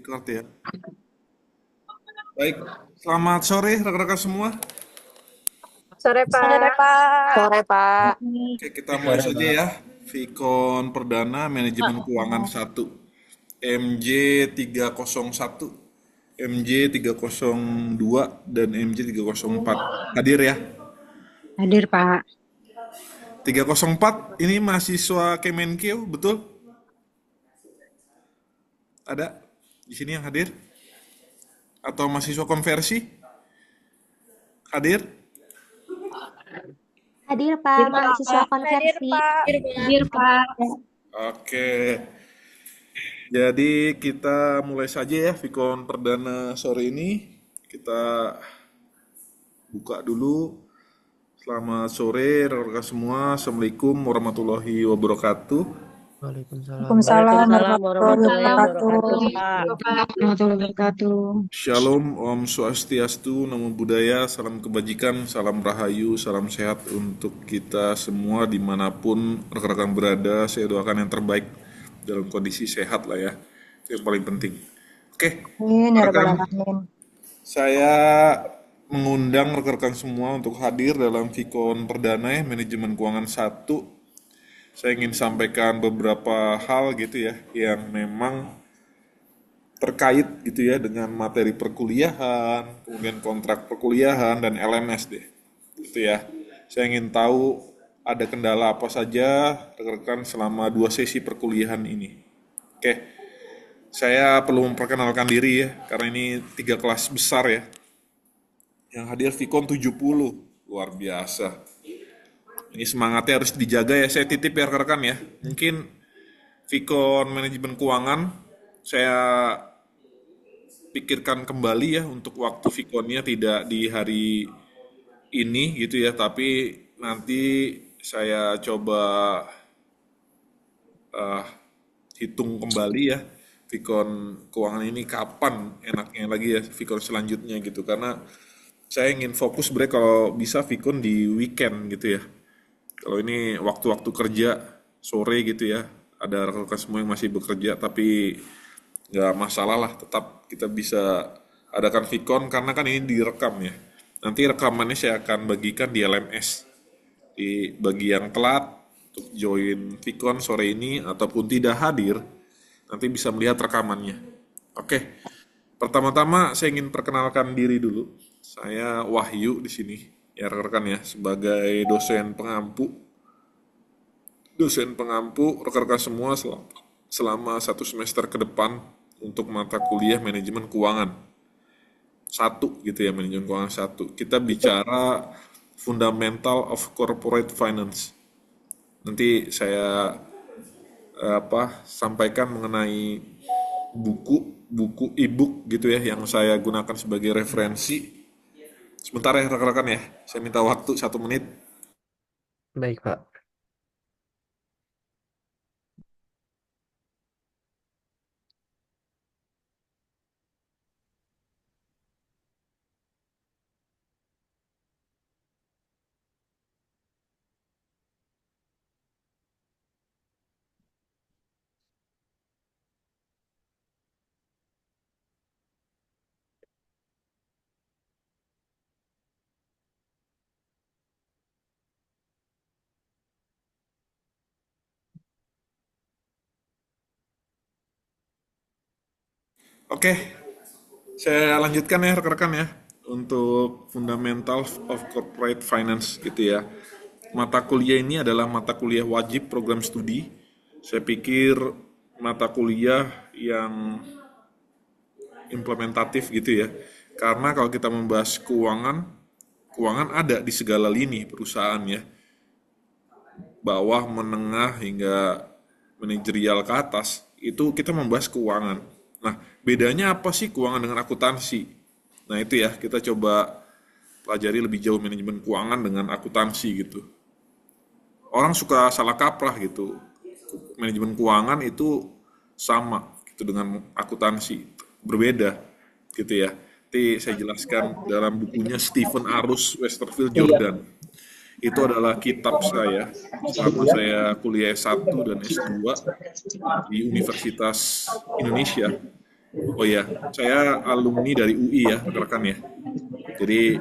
Record ya. Baik, selamat sore rekan-rekan semua. Sore, Sore, Pak. Pak. Sore, Pak. Oke, kita mulai saja ya. Vicon Perdana Manajemen Keuangan 1. MJ 301, MJ 302, dan MJ 304. Hadir ya. Hadir, Pak. 304 ini mahasiswa Kemenkeu, betul? Ada di sini yang hadir? Atau mahasiswa konversi? Hadir? Hadir, Pak. Mahasiswa Hadir, konversi. Pak. Hadir, Pak. Oke. Jadi kita mulai saja ya Vicon Perdana sore ini. Kita buka dulu. Selamat sore rekan-rekan semua. Assalamualaikum warahmatullahi wabarakatuh. Waalaikumsalam. Waalaikumsalam warahmatullahi warahmatullahi wabarakatuh. Shalom, Om Swastiastu, Namo Buddhaya, salam kebajikan, salam rahayu, salam sehat untuk kita semua dimanapun rekan-rekan berada. Saya doakan yang terbaik dalam kondisi sehat lah ya, itu yang paling penting. Oke, rekan, saya mengundang rekan-rekan semua untuk hadir dalam Vicon Perdana ya, Manajemen Keuangan 1. Saya ingin sampaikan beberapa hal gitu ya, yang memang terkait gitu ya dengan materi perkuliahan, kemudian kontrak perkuliahan dan LMS deh. Gitu ya. Saya ingin tahu ada kendala apa saja rekan-rekan selama 2 sesi perkuliahan ini. Oke. Saya perlu memperkenalkan diri ya, karena ini 3 kelas besar ya. Yang hadir Vicon 70, luar biasa. Ini semangatnya harus dijaga ya, saya titip ya rekan-rekan ya. Mungkin Vicon Manajemen Keuangan, saya pikirkan kembali ya untuk waktu Viconnya tidak di hari ini gitu ya, tapi nanti saya coba hitung kembali ya Vicon Keuangan ini kapan enaknya lagi ya Vicon selanjutnya gitu, karena saya ingin fokus sebenarnya kalau bisa Vicon di weekend gitu ya. Kalau ini waktu-waktu kerja sore gitu ya, ada rekan-rekan semua yang masih bekerja, tapi nggak masalah lah, tetap kita bisa adakan Vicon karena kan ini direkam ya. Nanti rekamannya saya akan bagikan di LMS. Di bagi yang telat untuk join Vicon sore ini ataupun tidak hadir, nanti bisa melihat rekamannya. Oke, pertama-tama saya ingin perkenalkan diri dulu. Saya Wahyu di sini, ya rekan-rekan ya, sebagai dosen pengampu. Dosen pengampu rekan-rekan semua selama 1 semester ke depan untuk mata kuliah manajemen keuangan 1 gitu ya, manajemen keuangan 1. Kita bicara fundamental of corporate finance. Nanti saya sampaikan mengenai buku e-book gitu ya yang saya gunakan sebagai referensi. Sebentar ya rekan-rekan ya, saya minta waktu 1 menit. Baik, Pak. Oke, saya lanjutkan ya rekan-rekan ya untuk Fundamentals of Corporate Finance gitu ya. Mata kuliah ini adalah mata kuliah wajib program studi. Saya pikir mata kuliah yang implementatif gitu ya. Karena kalau kita membahas keuangan, keuangan ada di segala lini perusahaan ya. Bawah, menengah, hingga manajerial ke atas, itu kita membahas keuangan. Nah, bedanya apa sih keuangan dengan akuntansi? Nah, itu ya, kita coba pelajari lebih jauh manajemen keuangan dengan akuntansi gitu. Orang suka salah kaprah gitu. Manajemen keuangan itu sama gitu dengan akuntansi, berbeda gitu ya. Nanti saya jelaskan dalam bukunya Stephen Arus Westerfield Jordan. Itu adalah kitab saya selama saya kuliah S1 dan S2 di Universitas Indonesia. Oh ya, saya alumni dari UI ya, rekan-rekan ya. Jadi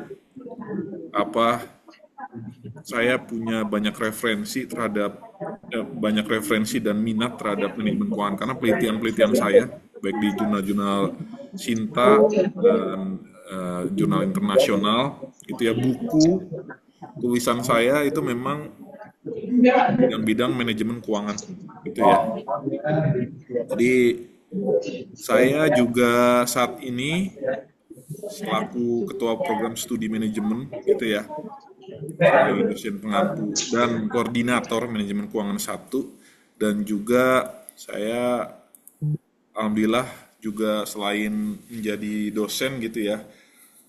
apa? Saya punya banyak referensi dan minat terhadap manajemen keuangan karena penelitian-penelitian saya baik di jurnal-jurnal Sinta dan jurnal internasional itu ya, buku tulisan saya itu memang bidang-bidang manajemen keuangan gitu ya. Jadi saya juga saat ini selaku ketua program studi manajemen gitu ya, sebagai dosen pengampu dan koordinator manajemen keuangan satu, dan juga saya alhamdulillah juga selain menjadi dosen gitu ya,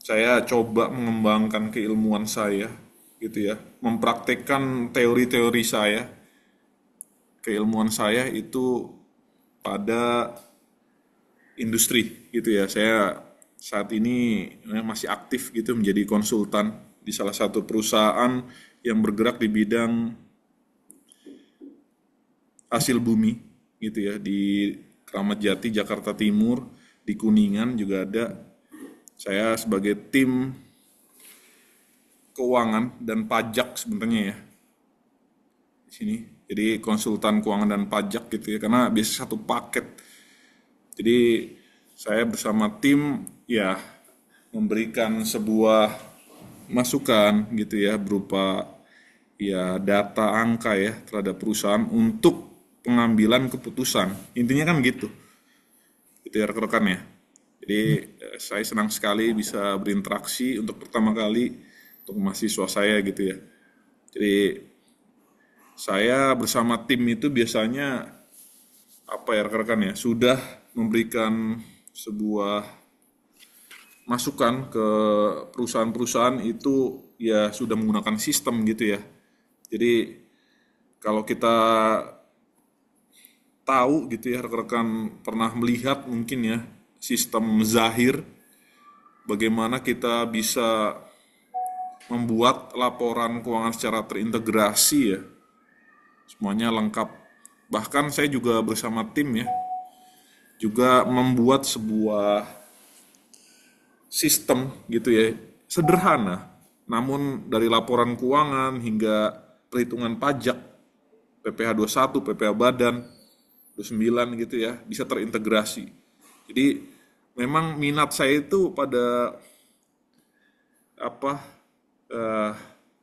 saya coba mengembangkan keilmuan saya gitu ya, mempraktekkan teori-teori saya, keilmuan saya itu pada industri gitu ya. Saya saat ini masih aktif gitu menjadi konsultan di salah satu perusahaan yang bergerak di bidang hasil bumi gitu ya, di Kramat Jati, Jakarta Timur, di Kuningan juga ada. Saya sebagai tim keuangan dan pajak sebenarnya ya di sini. Jadi konsultan keuangan dan pajak gitu ya, karena biasa satu paket. Jadi saya bersama tim ya memberikan sebuah masukan gitu ya, berupa ya data angka ya terhadap perusahaan untuk pengambilan keputusan. Intinya kan gitu. Itu ya rekan-rekan ya. Jadi saya senang sekali bisa berinteraksi untuk pertama kali untuk mahasiswa saya gitu ya. Jadi saya bersama tim itu biasanya apa ya rekan-rekan ya, sudah memberikan sebuah masukan ke perusahaan-perusahaan itu ya sudah menggunakan sistem gitu ya. Jadi kalau kita tahu gitu ya, rekan-rekan pernah melihat mungkin ya sistem Zahir, bagaimana kita bisa membuat laporan keuangan secara terintegrasi ya, semuanya lengkap. Bahkan saya juga bersama tim ya, juga membuat sebuah sistem gitu ya, sederhana, namun dari laporan keuangan hingga perhitungan pajak, PPh 21, PPh Badan 29 gitu ya, bisa terintegrasi. Jadi memang minat saya itu pada apa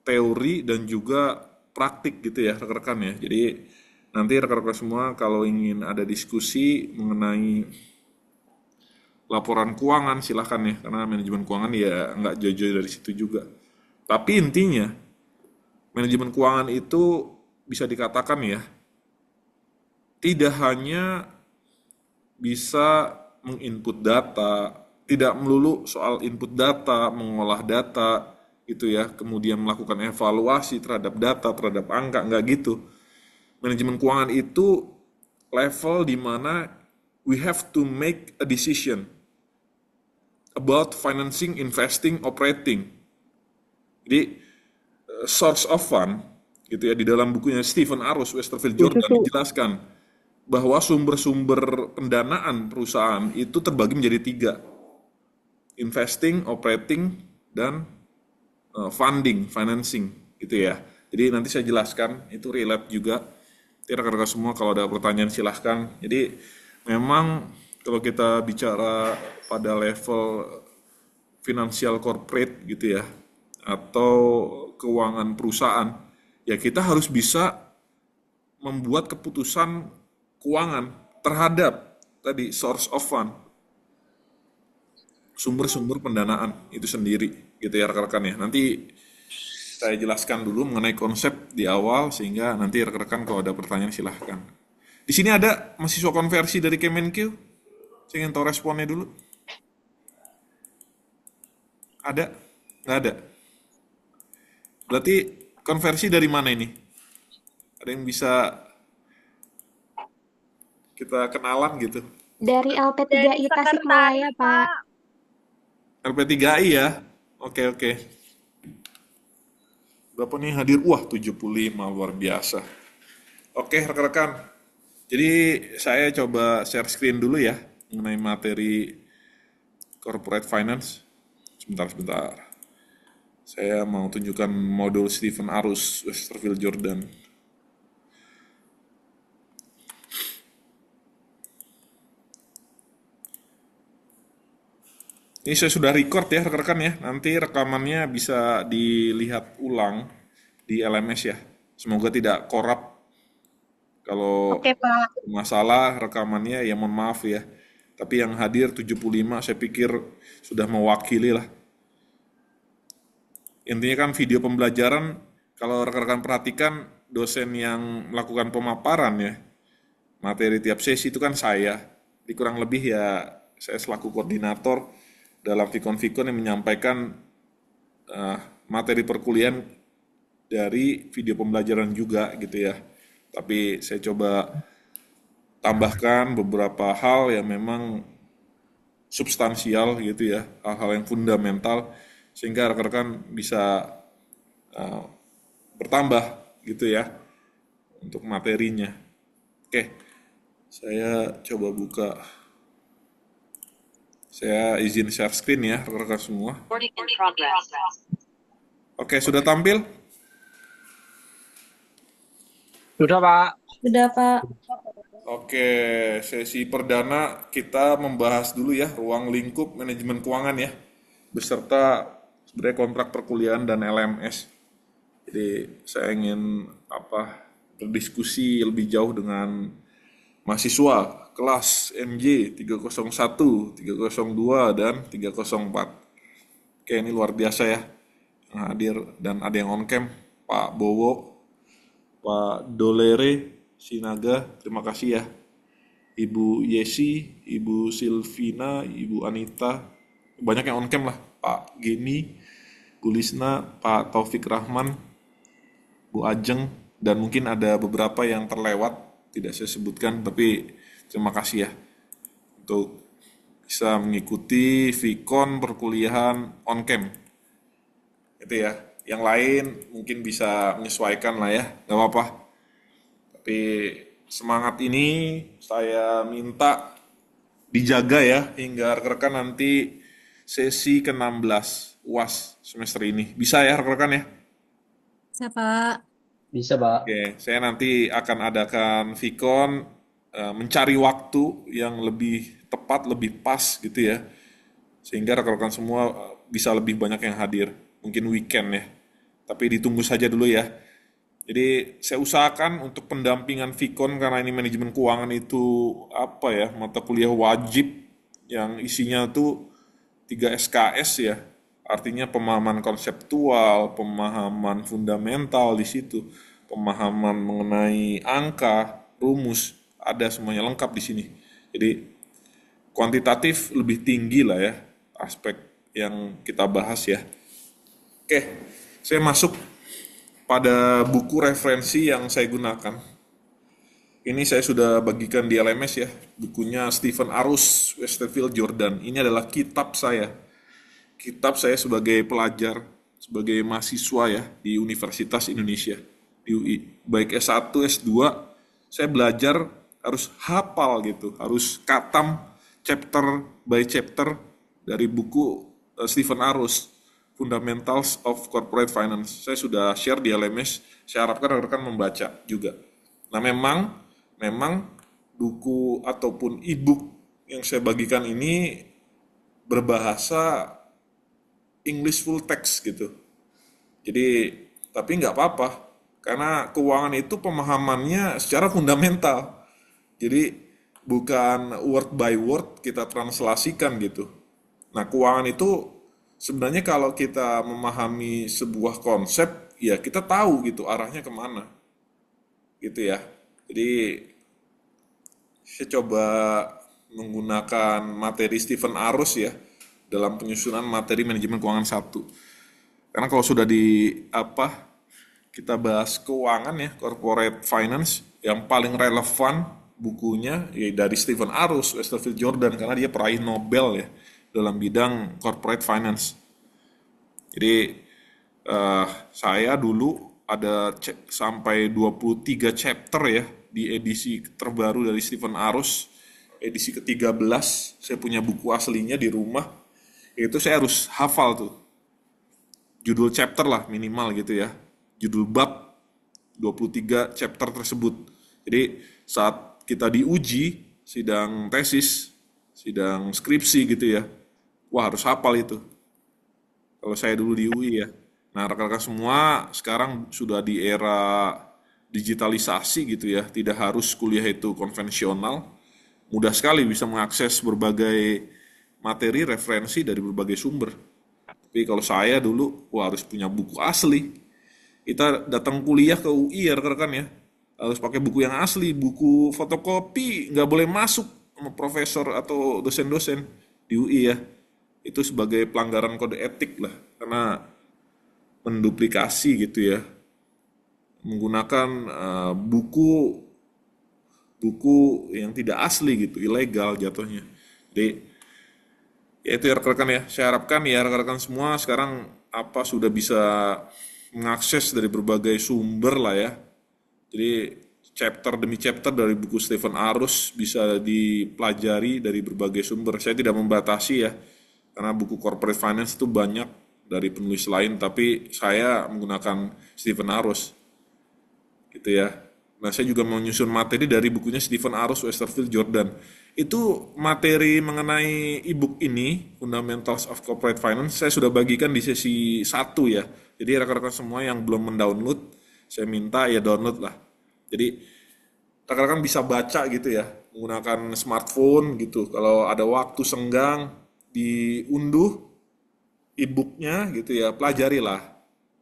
teori dan juga praktik gitu ya rekan-rekan ya. Jadi nanti rekan-rekan semua kalau ingin ada diskusi mengenai laporan keuangan silahkan ya, karena manajemen keuangan ya nggak jauh-jauh dari situ juga. Tapi intinya manajemen keuangan itu bisa dikatakan ya, tidak hanya bisa menginput data, tidak melulu soal input data, mengolah data gitu ya, kemudian melakukan evaluasi terhadap data, terhadap angka, nggak gitu. Manajemen keuangan itu level di mana we have to make a decision about financing, investing, operating. Jadi source of fund gitu ya, di dalam bukunya Stephen Arus Westerfield Jordan dijelaskan bahwa sumber-sumber pendanaan perusahaan itu terbagi menjadi 3. Investing, operating, dan funding, financing gitu ya. Jadi nanti saya jelaskan, itu relate juga. Jadi rekan-rekan semua kalau ada pertanyaan silahkan. Jadi memang kalau kita bicara pada level financial corporate gitu ya, atau keuangan perusahaan, ya kita harus bisa membuat keputusan keuangan terhadap tadi source of fund, sumber-sumber pendanaan itu sendiri gitu ya rekan-rekan ya. Nanti saya jelaskan dulu mengenai konsep di awal sehingga nanti rekan-rekan kalau ada pertanyaan silahkan. Di sini ada mahasiswa konversi dari Kemenq. Saya ingin tahu responnya dulu. Ada? Nggak ada? Berarti konversi dari mana ini? Ada yang bisa kita kenalan gitu? Dari LP3I Tasikmalaya, Pak. LP3I ya? Oke. Berapa nih hadir? Wah, 75, luar biasa. Oke, rekan-rekan. Jadi saya coba share screen dulu ya. mengenai materi corporate finance. Sebentar. Saya mau tunjukkan modul Stephen Arus Westerfield Jordan. Ini saya sudah record ya rekan-rekan ya. Nanti rekamannya bisa dilihat ulang di LMS ya. Semoga tidak korup. Kalau Oke, Pak. masalah rekamannya ya mohon maaf ya. Tapi yang hadir 75 saya pikir sudah mewakili lah. Intinya kan video pembelajaran, kalau rekan-rekan perhatikan dosen yang melakukan pemaparan ya, materi tiap sesi itu kan saya. Di kurang lebih ya saya selaku koordinator dalam Vikon-Vikon yang menyampaikan materi perkuliahan dari video pembelajaran juga gitu ya. Tapi saya coba tambahkan beberapa hal yang memang substansial gitu ya, hal-hal yang fundamental sehingga rekan-rekan bisa bertambah gitu ya untuk materinya. Oke, saya coba buka. Saya izin share screen ya rekan-rekan semua. Oke, sudah tampil? Sudah, Pak. Sudah, Pak. Oke, sesi perdana kita membahas dulu ya ruang lingkup manajemen keuangan ya, beserta sebenarnya kontrak perkuliahan dan LMS. Jadi saya ingin berdiskusi lebih jauh dengan mahasiswa kelas MJ 301, 302, dan 304. Oke, ini luar biasa ya yang hadir dan ada yang on cam, Pak Bowo, Pak Dolere Sinaga, terima kasih ya. Ibu Yesi, Ibu Silvina, Ibu Anita, banyak yang on cam lah. Pak Geni, Bu Lisna, Pak Taufik Rahman, Bu Ajeng, dan mungkin ada beberapa yang terlewat, tidak saya sebutkan, tapi terima kasih ya untuk bisa mengikuti Vikon perkuliahan on cam. Itu ya. Yang lain mungkin bisa menyesuaikan lah ya, nggak apa-apa. Tapi semangat ini saya minta dijaga ya hingga rekan-rekan nanti sesi ke-16 UAS semester ini. Bisa ya rekan-rekan ya? Bisa, Pak. Bisa, Pak. Oke, saya nanti akan adakan Vikon mencari waktu yang lebih tepat, lebih pas gitu ya. Sehingga rekan-rekan semua bisa lebih banyak yang hadir. Mungkin weekend ya. Tapi ditunggu saja dulu ya. Jadi saya usahakan untuk pendampingan Vikon karena ini manajemen keuangan itu mata kuliah wajib yang isinya tuh 3 SKS ya. Artinya pemahaman konseptual, pemahaman fundamental di situ, pemahaman mengenai angka, rumus, ada semuanya lengkap di sini. Jadi kuantitatif lebih tinggi lah ya aspek yang kita bahas ya. Oke, saya masuk pada buku referensi yang saya gunakan. Ini saya sudah bagikan di LMS ya, bukunya Stephen Arus Westerfield Jordan. Ini adalah kitab saya. Kitab saya sebagai pelajar, sebagai mahasiswa ya di Universitas Indonesia, di UI. Baik S1, S2, saya belajar harus hafal gitu, harus katam chapter by chapter dari buku Stephen Arus, Fundamentals of Corporate Finance. Saya sudah share di LMS, saya harapkan rekan-rekan membaca juga. Nah memang buku ataupun e-book yang saya bagikan ini berbahasa English full text gitu. Jadi, tapi nggak apa-apa, karena keuangan itu pemahamannya secara fundamental. Jadi, bukan word by word kita translasikan gitu. Nah, keuangan itu sebenarnya kalau kita memahami sebuah konsep, ya kita tahu gitu arahnya kemana. Gitu ya. Jadi, saya coba menggunakan materi Stephen Arus ya dalam penyusunan materi manajemen keuangan 1. Karena kalau sudah kita bahas keuangan ya, corporate finance, yang paling relevan bukunya ya dari Stephen Arus, Westerfield Jordan, karena dia peraih Nobel ya dalam bidang corporate finance. Jadi saya dulu ada sampai 23 chapter ya di edisi terbaru dari Stephen Arus edisi ke-13, saya punya buku aslinya di rumah, itu saya harus hafal tuh. Judul chapter lah minimal gitu ya. Judul bab 23 chapter tersebut. Jadi saat kita diuji, sidang tesis, sidang skripsi gitu ya, wah harus hafal itu. Kalau saya dulu di UI ya. Nah, rekan-rekan semua sekarang sudah di era digitalisasi gitu ya, tidak harus kuliah itu konvensional, mudah sekali bisa mengakses berbagai materi referensi dari berbagai sumber. Tapi kalau saya dulu, wah harus punya buku asli. Kita datang kuliah ke UI ya rekan-rekan ya, harus pakai buku yang asli, buku fotokopi nggak boleh masuk sama profesor atau dosen-dosen di UI ya. Itu sebagai pelanggaran kode etik lah, karena menduplikasi gitu ya, menggunakan buku yang tidak asli gitu, ilegal jatuhnya. Jadi ya itu ya rekan-rekan ya, saya harapkan ya rekan-rekan semua sekarang sudah bisa mengakses dari berbagai sumber lah ya. Jadi chapter demi chapter dari buku Stephen Arus bisa dipelajari dari berbagai sumber. Saya tidak membatasi ya, karena buku corporate finance itu banyak dari penulis lain, tapi saya menggunakan Stephen Arus gitu ya. Nah, saya juga menyusun materi dari bukunya Stephen Arus, Westerfield, Jordan. Itu materi mengenai e-book ini, Fundamentals of Corporate Finance, saya sudah bagikan di sesi 1 ya. Jadi rekan-rekan semua yang belum mendownload, saya minta ya download lah. Jadi rekan-rekan bisa baca gitu ya, menggunakan smartphone gitu. Kalau ada waktu senggang, diunduh e-booknya gitu ya, pelajarilah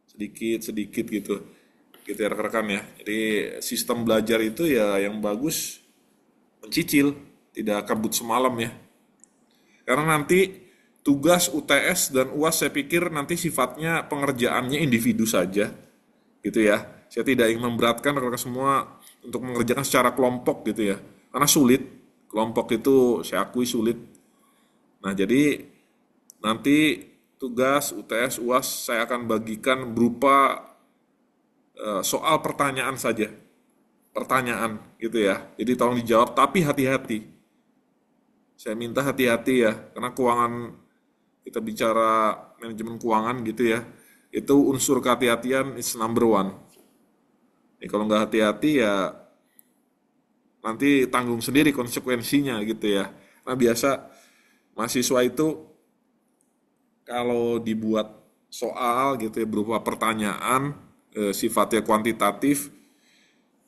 sedikit-sedikit gitu ya rekan-rekan ya. Jadi sistem belajar itu ya yang bagus mencicil, tidak kabut semalam ya. Karena nanti tugas UTS dan UAS saya pikir nanti sifatnya pengerjaannya individu saja gitu ya. Saya tidak ingin memberatkan rekan-rekan semua untuk mengerjakan secara kelompok gitu ya. Karena sulit, kelompok itu saya akui sulit. Nah, jadi nanti tugas UTS UAS saya akan bagikan berupa soal pertanyaan saja. Pertanyaan gitu ya. Jadi tolong dijawab, tapi hati-hati. Saya minta hati-hati ya, karena keuangan, kita bicara manajemen keuangan gitu ya, itu unsur kehati-hatian is number one. Jadi kalau nggak hati-hati ya nanti tanggung sendiri konsekuensinya gitu ya. Nah biasa mahasiswa itu kalau dibuat soal gitu ya berupa pertanyaan sifatnya kuantitatif,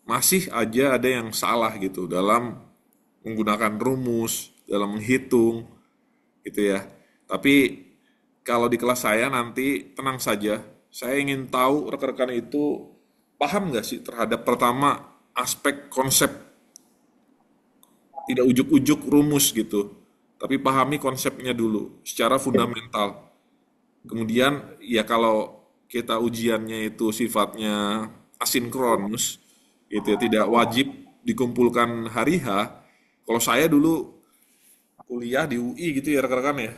masih aja ada yang salah gitu dalam menggunakan rumus, dalam menghitung gitu ya. Tapi kalau di kelas saya nanti tenang saja, saya ingin tahu rekan-rekan itu paham nggak sih terhadap pertama aspek konsep, tidak ujuk-ujuk rumus gitu, tapi pahami konsepnya dulu secara fundamental. Kemudian ya kalau kita ujiannya itu sifatnya asinkronus gitu ya, tidak wajib dikumpulkan hari H. Kalau saya dulu kuliah di UI gitu ya rekan-rekan ya,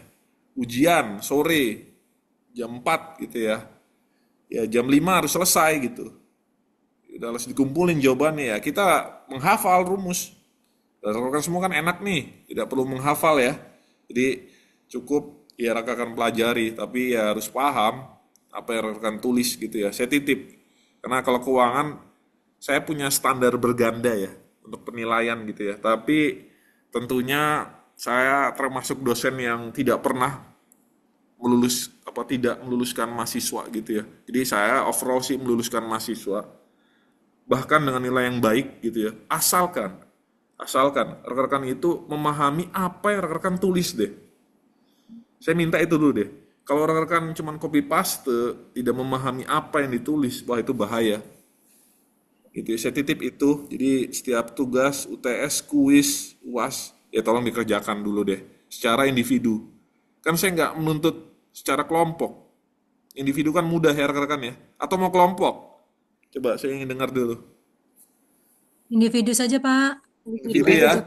ujian sore jam 4 gitu ya, ya jam 5 harus selesai gitu, udah harus dikumpulin jawabannya ya, kita menghafal rumus. Dan rekan-rekan semua kan enak nih, tidak perlu menghafal ya, jadi cukup ya rekan-rekan pelajari, tapi ya harus paham apa yang rekan tulis gitu ya. Saya titip, karena kalau keuangan saya punya standar berganda ya untuk penilaian gitu ya. Tapi tentunya saya termasuk dosen yang tidak pernah tidak meluluskan mahasiswa gitu ya. Jadi saya overall sih meluluskan mahasiswa, bahkan dengan nilai yang baik gitu ya. Asalkan rekan-rekan itu memahami apa yang rekan-rekan tulis deh. Saya minta itu dulu deh. Kalau rekan-rekan cuma copy paste, tidak memahami apa yang ditulis, wah itu bahaya. Gitu ya, saya titip itu. Jadi setiap tugas, UTS, kuis, UAS, ya tolong dikerjakan dulu deh. Secara individu. Kan saya nggak menuntut secara kelompok. Individu kan mudah ya rekan-rekan ya. Atau mau kelompok? Coba saya ingin dengar dulu. Individu saja, Pak. Gitu ya.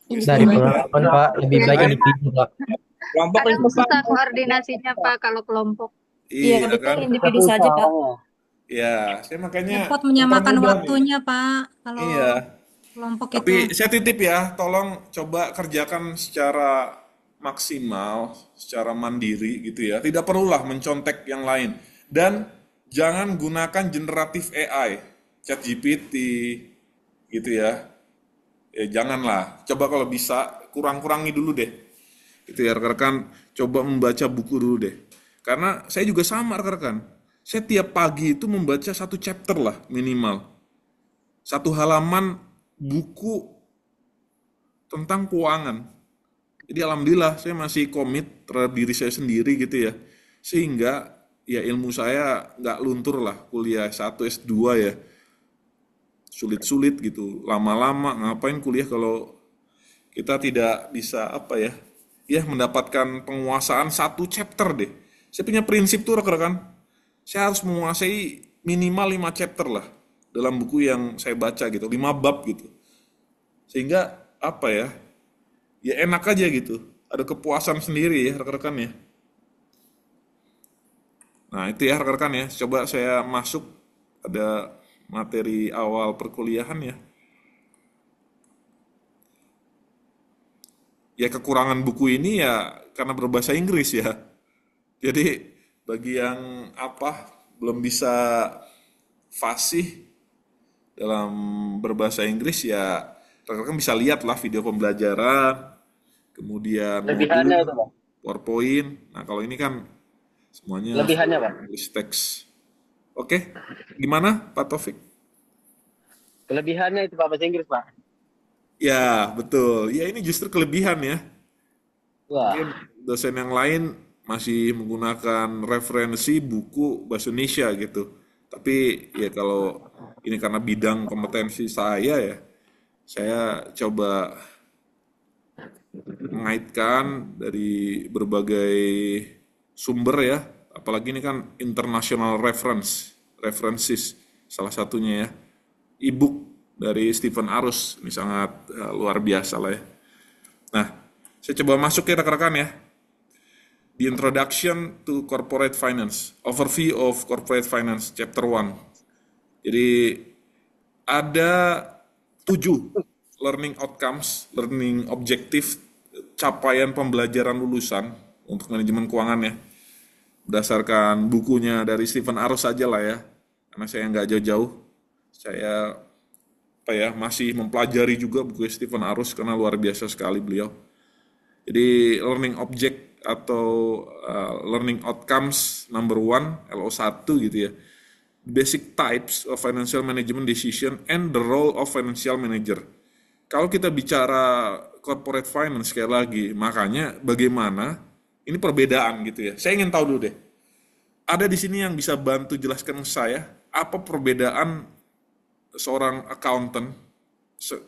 Dari pengalaman Pak, lebih baik individu Pak. Kelompok Kadang itu susah koordinasinya Pak kalau kelompok. Iya betul, kan. individu saja, Pak. Ya, saya makanya Repot menyamakan mempermudah nih. waktunya, Pak. Kalau Iya. kelompok itu. Tapi saya titip ya, tolong coba kerjakan secara maksimal, secara mandiri gitu ya. Tidak perlulah mencontek yang lain. Dan jangan gunakan generatif AI, ChatGPT gitu ya. Janganlah. Coba kalau bisa kurang-kurangi dulu deh. Gitu ya rekan-rekan, coba membaca buku dulu deh. Karena saya juga sama rekan-rekan. Saya tiap pagi itu membaca satu chapter lah minimal. Satu halaman buku tentang keuangan. Jadi alhamdulillah saya masih komit terhadap diri saya sendiri gitu ya. Sehingga ya ilmu saya nggak luntur lah kuliah S1, S2 ya. Sulit-sulit gitu. Lama-lama ngapain kuliah kalau kita tidak bisa apa ya. Ya mendapatkan penguasaan satu chapter deh. Saya punya prinsip tuh rekan-rekan. Saya harus menguasai minimal 5 chapter lah dalam buku yang saya baca gitu, 5 bab gitu. Sehingga apa ya? Ya enak aja gitu. Ada kepuasan sendiri ya rekan-rekan ya. Nah, itu ya rekan-rekan ya. Coba saya masuk ada materi awal perkuliahan ya. Ya kekurangan buku ini ya karena berbahasa Inggris ya. Jadi bagi yang apa belum bisa fasih dalam berbahasa Inggris ya rekan-rekan bisa lihat lah video pembelajaran, kemudian Lebihannya itu, modul, Pak. PowerPoint. Nah kalau ini kan semuanya Lebihannya, Pak. English text. Oke, gimana Pak Taufik? Kelebihannya itu Pak bahasa Inggris, Pak. Ya betul, ya ini justru kelebihan ya. Wah, Mungkin dosen yang lain masih menggunakan referensi buku bahasa Indonesia gitu. Tapi ya kalau ini karena bidang kompetensi saya ya, saya coba mengaitkan dari berbagai sumber ya, apalagi ini kan international references salah satunya ya, e-book dari Stephen Arus, ini sangat luar biasa lah ya. Nah, saya coba masuk ya rekan-rekan ya. The Introduction to Corporate Finance, Overview of Corporate Finance, Chapter 1. Jadi ada 7 learning outcomes, learning objective, capaian pembelajaran lulusan untuk manajemen keuangan ya. Berdasarkan bukunya dari Stephen Arus saja lah ya, karena saya nggak jauh-jauh. Saya masih mempelajari juga buku Stephen Arus karena luar biasa sekali beliau. Jadi learning object atau learning outcomes number 1, LO1 gitu ya. Basic types of financial management decision and the role of financial manager. Kalau kita bicara corporate finance sekali lagi, makanya bagaimana ini perbedaan gitu ya. Saya ingin tahu dulu deh. Ada di sini yang bisa bantu jelaskan ke saya apa perbedaan seorang accountant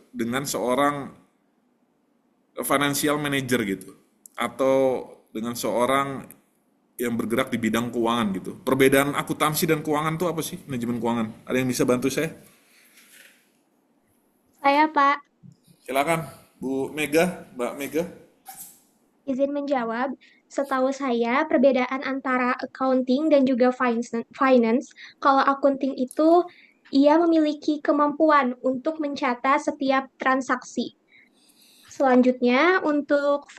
dengan seorang financial manager gitu, atau dengan seorang yang bergerak di bidang keuangan gitu. Perbedaan akuntansi dan keuangan itu apa sih? Manajemen keuangan. Ada yang bisa bantu saya? Saya, Pak, Silakan, Bu Mega, Mbak Mega. izin menjawab. Setahu saya, perbedaan antara accounting dan juga finance, kalau accounting itu ia memiliki kemampuan untuk mencatat setiap transaksi. Selanjutnya, untuk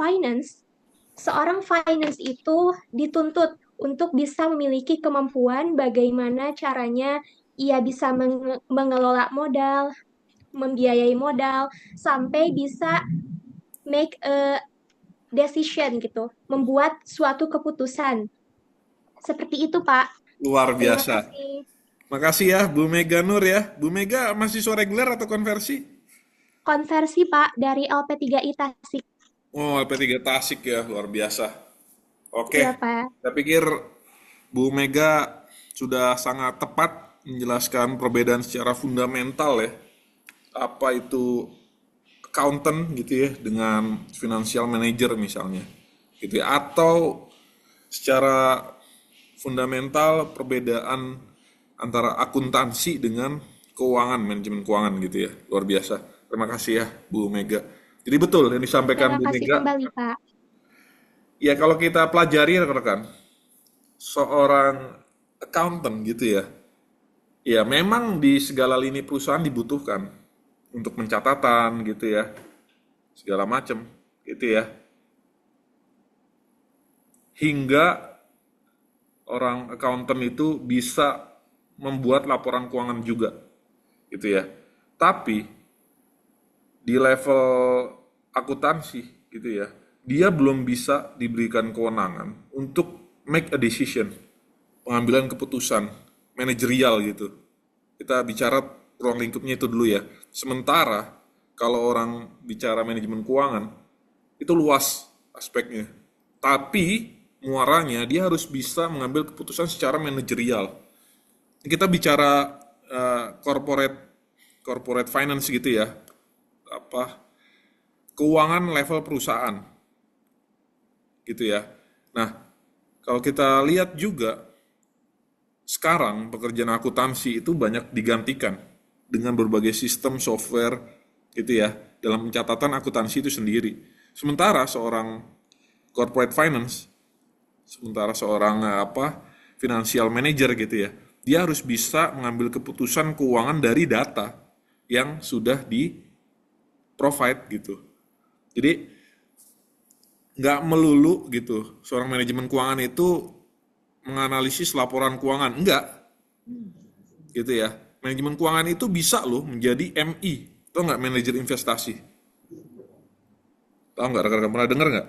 seorang finance itu dituntut untuk bisa memiliki kemampuan bagaimana caranya ia bisa mengelola modal, membiayai modal, sampai bisa make a decision gitu, membuat suatu keputusan. Seperti itu, Pak. Luar Terima biasa. kasih. Makasih ya, Bu Mega Nur ya. Bu Mega mahasiswa reguler atau konversi? Konversi, Pak, dari LP3I Tasik. Oh, LP3 Tasik ya, luar biasa. Oke, Iya, Pak. saya pikir Bu Mega sudah sangat tepat menjelaskan perbedaan secara fundamental ya. Apa itu accountant gitu ya dengan financial manager misalnya. Gitu ya. Atau secara fundamental perbedaan antara akuntansi dengan keuangan, manajemen keuangan gitu ya. Luar biasa. Terima kasih ya Bu Mega. Jadi betul yang disampaikan Terima Bu kasih Mega. kembali, Pak. Ya kalau kita pelajari rekan-rekan, seorang accountant gitu ya. Ya memang di segala lini perusahaan dibutuhkan. untuk pencatatan gitu ya, segala macam gitu ya. Hingga orang accountant itu bisa membuat laporan keuangan juga gitu ya. Tapi di level akuntansi gitu ya, dia belum bisa diberikan kewenangan untuk make a decision, pengambilan keputusan manajerial gitu. Kita bicara ruang lingkupnya itu dulu ya. Sementara kalau orang bicara manajemen keuangan itu luas aspeknya. Tapi muaranya dia harus bisa mengambil keputusan secara manajerial. Kita bicara corporate finance gitu ya. Keuangan level perusahaan gitu ya. Nah, kalau kita lihat juga sekarang pekerjaan akuntansi itu banyak digantikan dengan berbagai sistem software gitu ya dalam pencatatan akuntansi itu sendiri. Sementara seorang corporate finance, sementara seorang financial manager gitu ya, dia harus bisa mengambil keputusan keuangan dari data yang sudah di provide gitu. Jadi nggak melulu gitu seorang manajemen keuangan itu menganalisis laporan keuangan, enggak gitu ya. Manajemen keuangan itu bisa loh menjadi MI, tau nggak, manajer investasi. Tahu nggak, rekan-rekan pernah dengar nggak?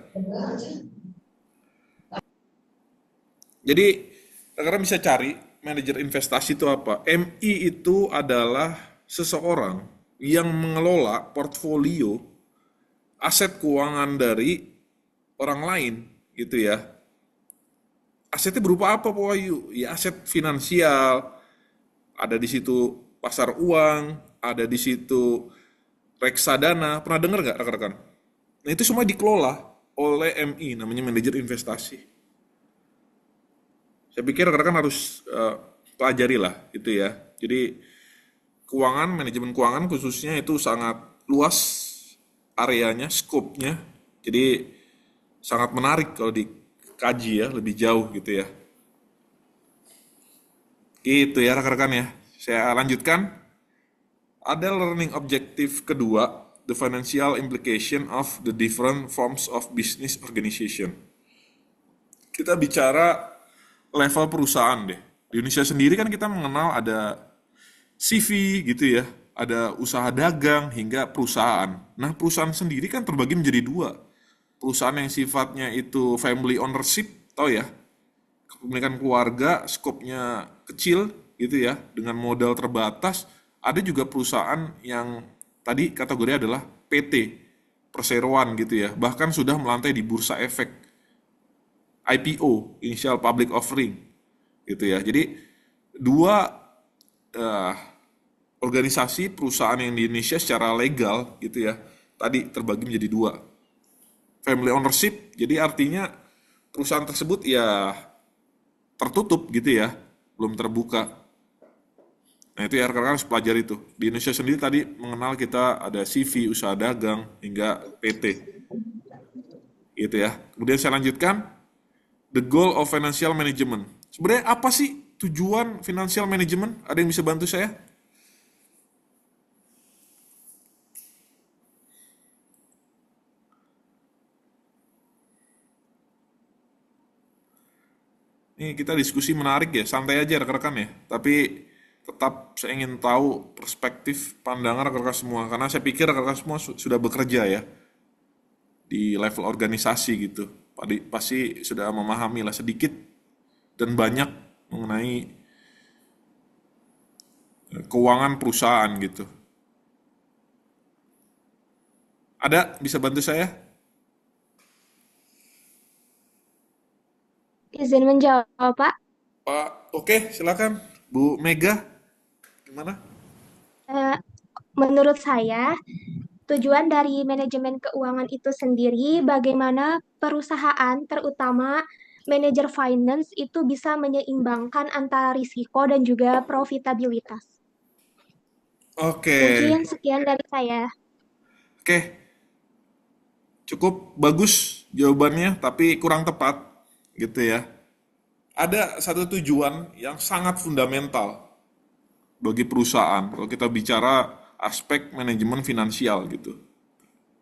Jadi rekan-rekan bisa cari manajer investasi itu apa. MI itu adalah seseorang yang mengelola portfolio aset keuangan dari orang lain gitu ya. Asetnya berupa apa Pak Wahyu? Ya aset finansial, ada di situ pasar uang, ada di situ reksadana. Pernah dengar nggak rekan-rekan? Nah itu semua dikelola oleh MI, namanya manajer investasi. Saya pikir rekan-rekan harus pelajari lah itu ya. Jadi keuangan, manajemen keuangan khususnya itu sangat luas areanya, skopnya. Jadi sangat menarik kalau dikaji ya lebih jauh gitu ya. Gitu ya rekan-rekan ya. Saya lanjutkan. Ada learning objective kedua, the financial implication of the different forms of business organization. Kita bicara level perusahaan deh. Di Indonesia sendiri kan kita mengenal ada CV gitu ya, ada usaha dagang hingga perusahaan. Nah perusahaan sendiri kan terbagi menjadi dua. Perusahaan yang sifatnya itu family ownership, tau ya, kepemilikan keluarga, skopnya kecil gitu ya, dengan modal terbatas. Ada juga perusahaan yang tadi kategori adalah PT, perseroan gitu ya, bahkan sudah melantai di bursa efek, IPO, initial public offering gitu ya. Jadi dua organisasi perusahaan yang di Indonesia secara legal gitu ya, tadi terbagi menjadi dua. Family ownership, jadi artinya perusahaan tersebut ya tertutup gitu ya, belum terbuka. Nah itu ya rekan-rekan harus pelajari itu. Di Indonesia sendiri tadi mengenal kita ada CV, usaha dagang, hingga PT. Gitu ya. Kemudian saya lanjutkan, the goal of financial management. Sebenarnya apa sih tujuan financial management? Ada yang bisa bantu saya? Ini kita diskusi menarik ya, santai aja rekan-rekan ya. Tapi tetap saya ingin tahu perspektif pandangan rekan-rekan semua. Karena saya pikir rekan-rekan semua sudah bekerja ya di level organisasi gitu. Pasti sudah memahami lah sedikit dan banyak mengenai keuangan perusahaan gitu. Ada bisa bantu saya? Izin menjawab, Pak. Pak, oke, silakan. Bu Mega, gimana? Eh, Menurut saya, tujuan dari manajemen keuangan itu sendiri bagaimana perusahaan, terutama manajer finance, itu bisa menyeimbangkan antara risiko dan juga profitabilitas. Oke, Mungkin sekian dari saya. oke, cukup bagus jawabannya, tapi kurang tepat gitu ya. Ada satu tujuan yang sangat fundamental bagi perusahaan. Kalau kita bicara aspek manajemen finansial gitu,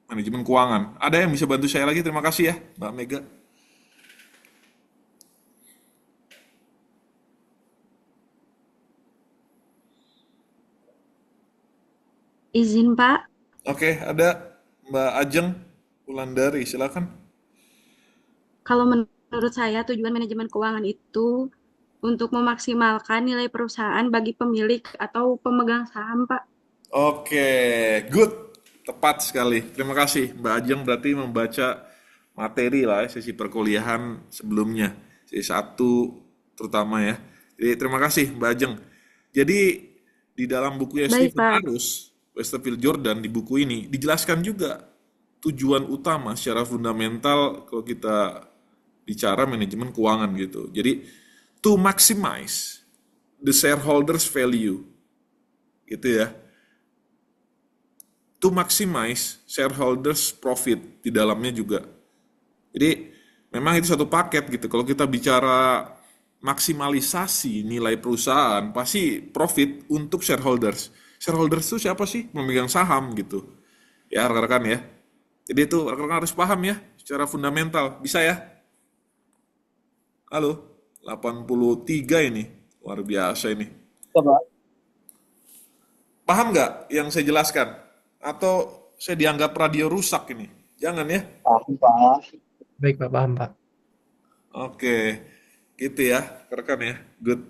manajemen keuangan. Ada yang bisa bantu saya lagi? Terima kasih ya, Mbak Mega. Izin Pak, Oke, ada Mbak Ajeng Wulandari, silakan. kalau menurut saya tujuan manajemen keuangan itu untuk memaksimalkan nilai perusahaan bagi pemilik atau pemegang saham, Pak. Oke, good. Tepat sekali. Terima kasih. Mbak Ajeng berarti membaca materi lah ya, sesi perkuliahan sebelumnya. Sesi 1 terutama ya. Jadi terima kasih Mbak Ajeng. Jadi di dalam bukunya Baik, Stephen Pak. Arus, Westerfield Jordan di buku ini dijelaskan juga tujuan utama secara fundamental kalau kita bicara manajemen keuangan gitu. Jadi to maximize the shareholders value gitu ya. To maximize shareholders profit di dalamnya juga. Jadi memang itu satu paket gitu. Kalau kita bicara maksimalisasi nilai perusahaan, pasti profit untuk shareholders. Shareholders itu siapa sih? Memegang saham gitu. Ya rekan-rekan ya. Jadi itu rekan-rekan harus paham ya secara fundamental. Bisa ya? Halo, 83 ini. Luar biasa ini. Coba. Paham nggak yang saya jelaskan? Atau saya dianggap radio rusak ini? Jangan ya. Paham, Pak. Baik Pak, paham Pak. Oke, gitu ya, rekan ya. Good.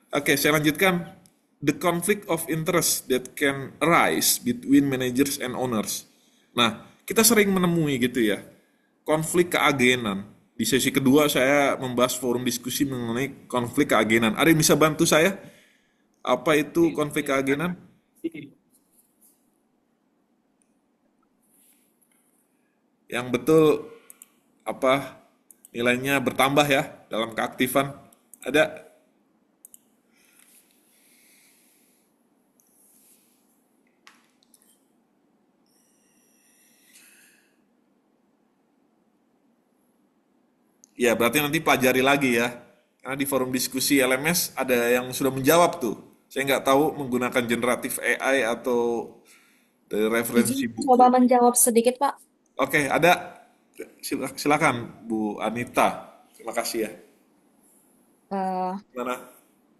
Oke, saya lanjutkan. The conflict of interest that can arise between managers and owners. Nah, kita sering menemui gitu ya, konflik keagenan. Di sesi kedua saya membahas forum diskusi mengenai konflik keagenan. Ada yang bisa bantu saya? Apa itu konflik keagenan? Yang betul apa nilainya bertambah ya dalam keaktifan? Ada? Ya, berarti nanti pelajari lagi ya. Karena di forum diskusi LMS ada yang sudah menjawab tuh. Saya nggak tahu menggunakan generatif AI atau dari referensi Izin buku. coba menjawab sedikit, Pak. Oke, ada. Silakan Bu Anita. Terima kasih ya. Eh, Gimana?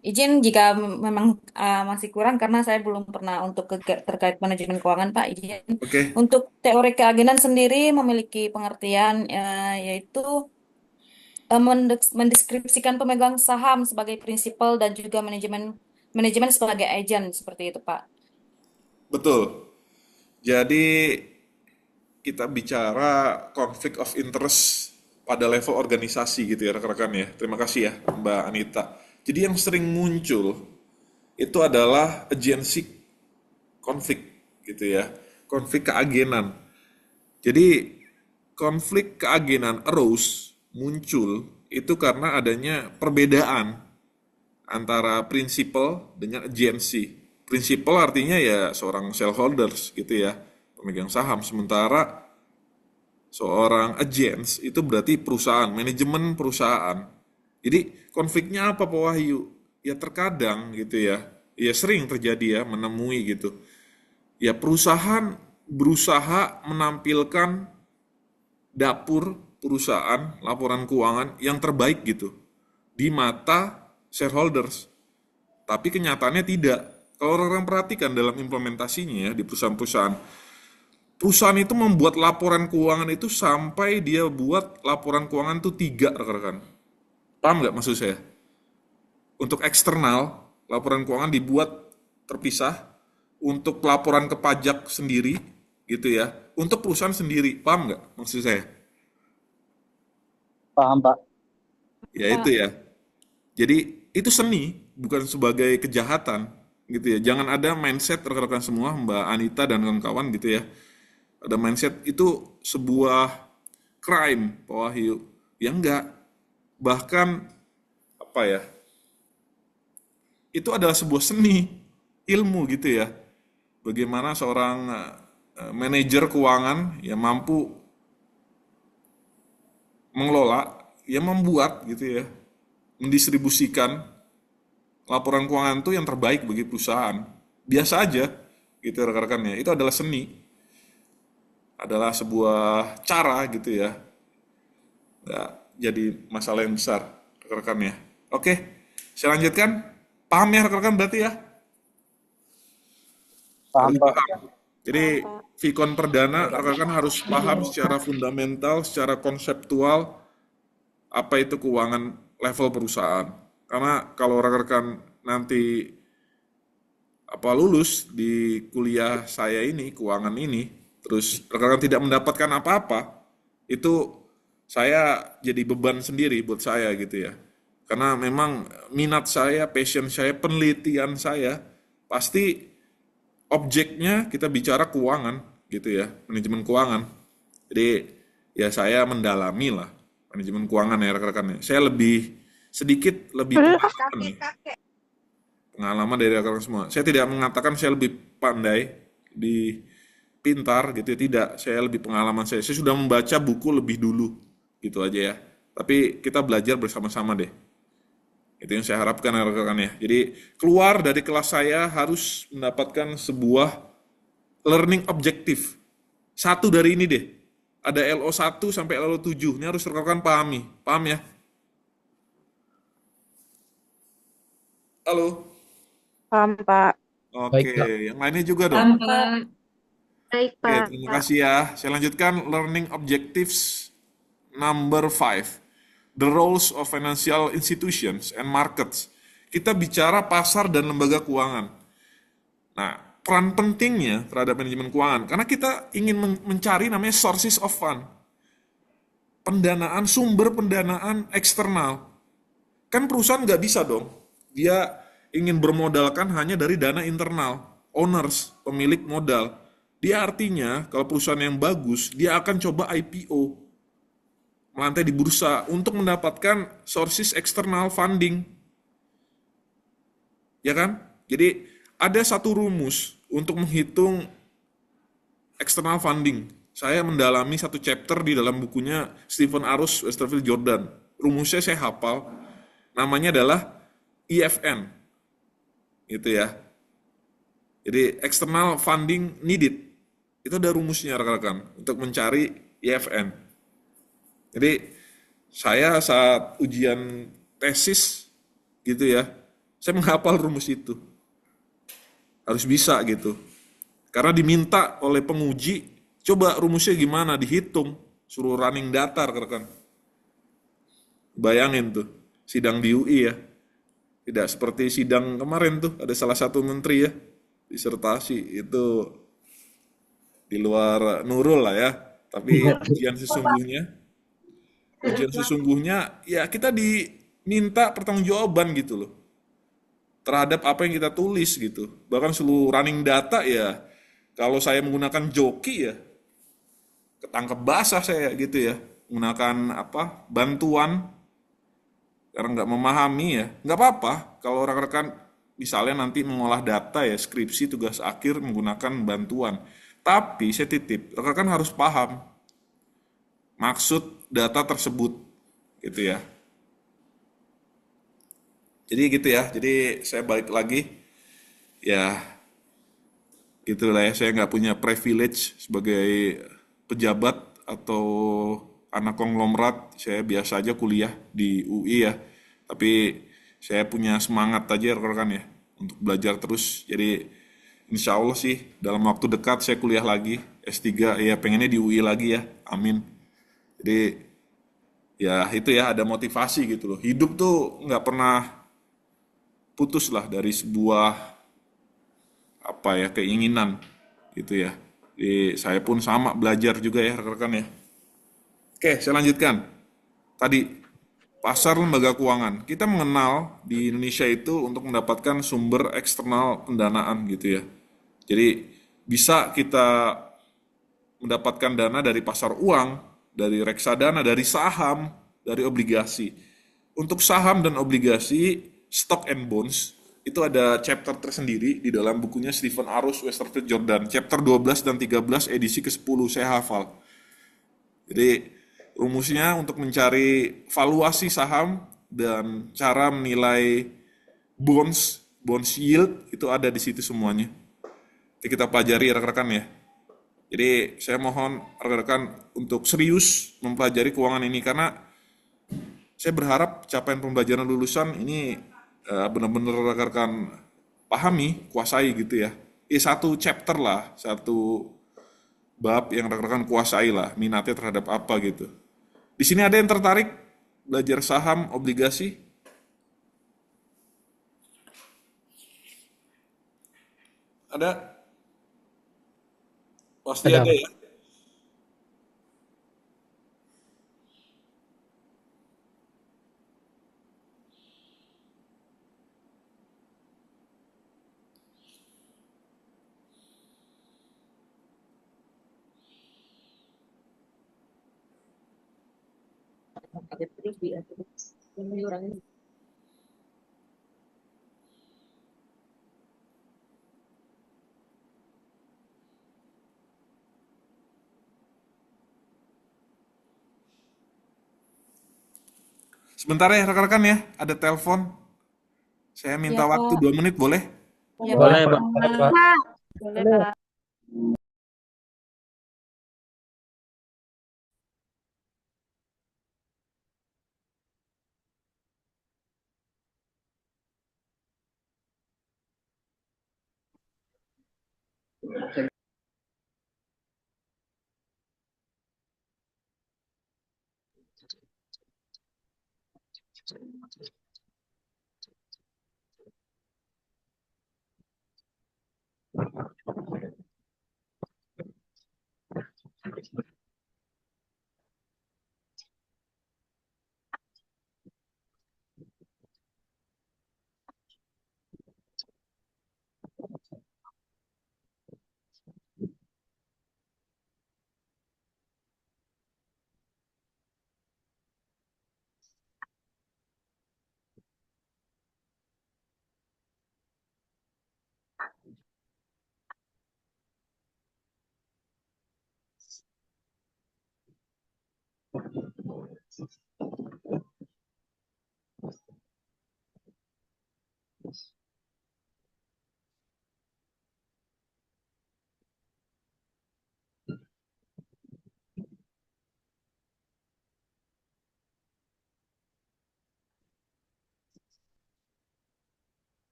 izin jika memang masih kurang karena saya belum pernah untuk terkait manajemen keuangan, Pak. Izin Oke, untuk teori keagenan sendiri memiliki pengertian yaitu mendeskripsikan pemegang saham sebagai prinsipal dan juga manajemen sebagai agen seperti itu, Pak. betul. Jadi kita bicara conflict of interest pada level organisasi gitu ya rekan-rekan ya. Terima kasih ya Mbak Anita. Jadi yang sering muncul itu adalah agency konflik gitu ya. Konflik keagenan. Jadi konflik keagenan arose muncul itu karena adanya perbedaan antara prinsipal dengan agency. Prinsipal artinya ya seorang shareholders gitu ya, pemegang saham. Sementara seorang agents itu berarti perusahaan, manajemen perusahaan. Jadi konfliknya apa Pak Wahyu? Ya terkadang gitu ya, ya sering terjadi ya menemui gitu. Ya perusahaan berusaha menampilkan dapur perusahaan, laporan keuangan yang terbaik gitu di mata shareholders. Tapi kenyataannya tidak. Kalau orang perhatikan dalam implementasinya ya di perusahaan-perusahaan, perusahaan itu membuat laporan keuangan itu sampai dia buat laporan keuangan itu 3 rekan-rekan. Paham nggak maksud saya? Untuk eksternal, laporan keuangan dibuat terpisah. Untuk laporan ke pajak sendiri, gitu ya. Untuk perusahaan sendiri, paham nggak maksud saya? Paham, Pak. Ya itu ya. Jadi itu seni, bukan sebagai kejahatan, gitu ya. Jangan ada mindset rekan-rekan semua, Mbak Anita dan kawan-kawan gitu ya. Ada mindset itu sebuah crime, Pak Wahyu. Ya enggak. Bahkan apa ya? Itu adalah sebuah seni, ilmu gitu ya. Bagaimana seorang manajer keuangan yang mampu mengelola, yang membuat gitu ya, mendistribusikan laporan keuangan itu yang terbaik bagi perusahaan. Biasa aja, gitu rekan-rekan ya. Itu adalah seni, adalah sebuah cara gitu ya. Nggak jadi masalah yang besar rekan-rekan ya. Oke, saya lanjutkan. Paham ya rekan-rekan berarti ya? Paham, Harus Pak. paham. Jadi Vkon perdana rekan-rekan harus paham secara fundamental, secara konseptual apa itu keuangan level perusahaan. Karena kalau rekan-rekan nanti lulus di kuliah saya ini, keuangan ini, terus rekan-rekan tidak mendapatkan apa-apa, itu saya jadi beban sendiri buat saya gitu ya. Karena memang minat saya, passion saya, penelitian saya, pasti objeknya kita bicara keuangan gitu ya, manajemen keuangan. Jadi ya saya mendalami lah manajemen keuangan ya rekan-rekan. Saya sedikit lebih pengalaman nih. Pengalaman dari rekan-rekan semua. Saya tidak mengatakan saya lebih pandai, pintar gitu ya, tidak. Saya lebih pengalaman saya. Saya sudah membaca buku lebih dulu gitu aja ya. Tapi kita belajar bersama-sama deh. Itu yang saya harapkan rekan-rekan ya. Jadi keluar dari kelas saya harus mendapatkan sebuah learning objektif. Satu dari ini deh. Ada LO1 sampai LO7. Ini harus rekan-rekan pahami. Paham ya? Halo? Paham, Pak. Oke, Baik, Pak. yang lainnya juga dong. Paham, Pak. Baik, Oke, Pak. terima kasih ya. Saya lanjutkan learning objectives number 5. The roles of financial institutions and markets. Kita bicara pasar dan lembaga keuangan. Nah, peran pentingnya terhadap manajemen keuangan, karena kita ingin mencari namanya sources of fund. Pendanaan, sumber pendanaan eksternal. Kan perusahaan nggak bisa dong. Dia ingin bermodalkan hanya dari dana internal, owners, pemilik modal. Dia artinya kalau perusahaan yang bagus, dia akan coba IPO, melantai di bursa untuk mendapatkan sources external funding. Ya kan? Jadi ada satu rumus untuk menghitung external funding. Saya mendalami satu chapter di dalam bukunya Stephen Arus Westerfield Jordan. Rumusnya saya hafal. Namanya adalah EFN. Gitu ya. Jadi external funding needed. Itu ada rumusnya rekan-rekan untuk mencari EFN. Jadi saya saat ujian tesis gitu ya, saya menghafal rumus itu. Harus bisa gitu. Karena diminta oleh penguji, coba rumusnya gimana, dihitung, suruh running data rekan-rekan. Bayangin tuh, sidang di UI ya. Tidak seperti sidang kemarin tuh, ada salah satu menteri ya, disertasi itu di luar Nurul lah ya. Tapi ujian sesungguhnya ya kita diminta pertanggungjawaban gitu loh terhadap apa yang kita tulis gitu. Bahkan seluruh running data ya, kalau saya menggunakan joki ya ketangkep basah saya gitu ya, menggunakan bantuan karena nggak memahami ya, nggak apa-apa kalau rekan-rekan misalnya nanti mengolah data ya, skripsi tugas akhir menggunakan bantuan. Tapi saya titip, rekan-rekan harus paham maksud data tersebut gitu ya. Jadi gitu ya, jadi saya balik lagi ya gitulah ya, saya nggak punya privilege sebagai pejabat atau anak konglomerat, saya biasa aja kuliah di UI ya, tapi saya punya semangat aja rekan-rekan ya untuk belajar terus. Jadi insya Allah sih dalam waktu dekat saya kuliah lagi S3 ya, pengennya di UI lagi ya, amin. Jadi ya itu ya, ada motivasi gitu loh. Hidup tuh nggak pernah putus lah dari sebuah keinginan gitu ya. Jadi saya pun sama belajar juga ya rekan-rekan ya. Oke, saya lanjutkan. Tadi pasar lembaga keuangan. Kita mengenal di Indonesia itu untuk mendapatkan sumber eksternal pendanaan gitu ya. Jadi bisa kita mendapatkan dana dari pasar uang, dari reksadana, dari saham, dari obligasi. Untuk saham dan obligasi, stock and bonds, itu ada chapter tersendiri di dalam bukunya Stephen Arus Westerfield Jordan. Chapter 12 dan 13 edisi ke-10 saya hafal. Jadi rumusnya untuk mencari valuasi saham dan cara menilai bonds yield itu ada di situ semuanya. kita pelajari rekan-rekan ya. Jadi saya mohon rekan-rekan untuk serius mempelajari keuangan ini karena saya berharap capaian pembelajaran lulusan ini benar-benar rekan-rekan pahami, kuasai gitu ya. Satu chapter lah, satu bab yang rekan-rekan kuasai lah, minatnya terhadap apa gitu. Di sini ada yang tertarik belajar saham, obligasi? Ada? Pasti Ada. ada ya. Sebentar ya rekan-rekan ya, ada telepon. Saya minta Iya, waktu Pak. 2 menit boleh? Iya, Boleh, Pak. boleh, Pak. Boleh, Pak.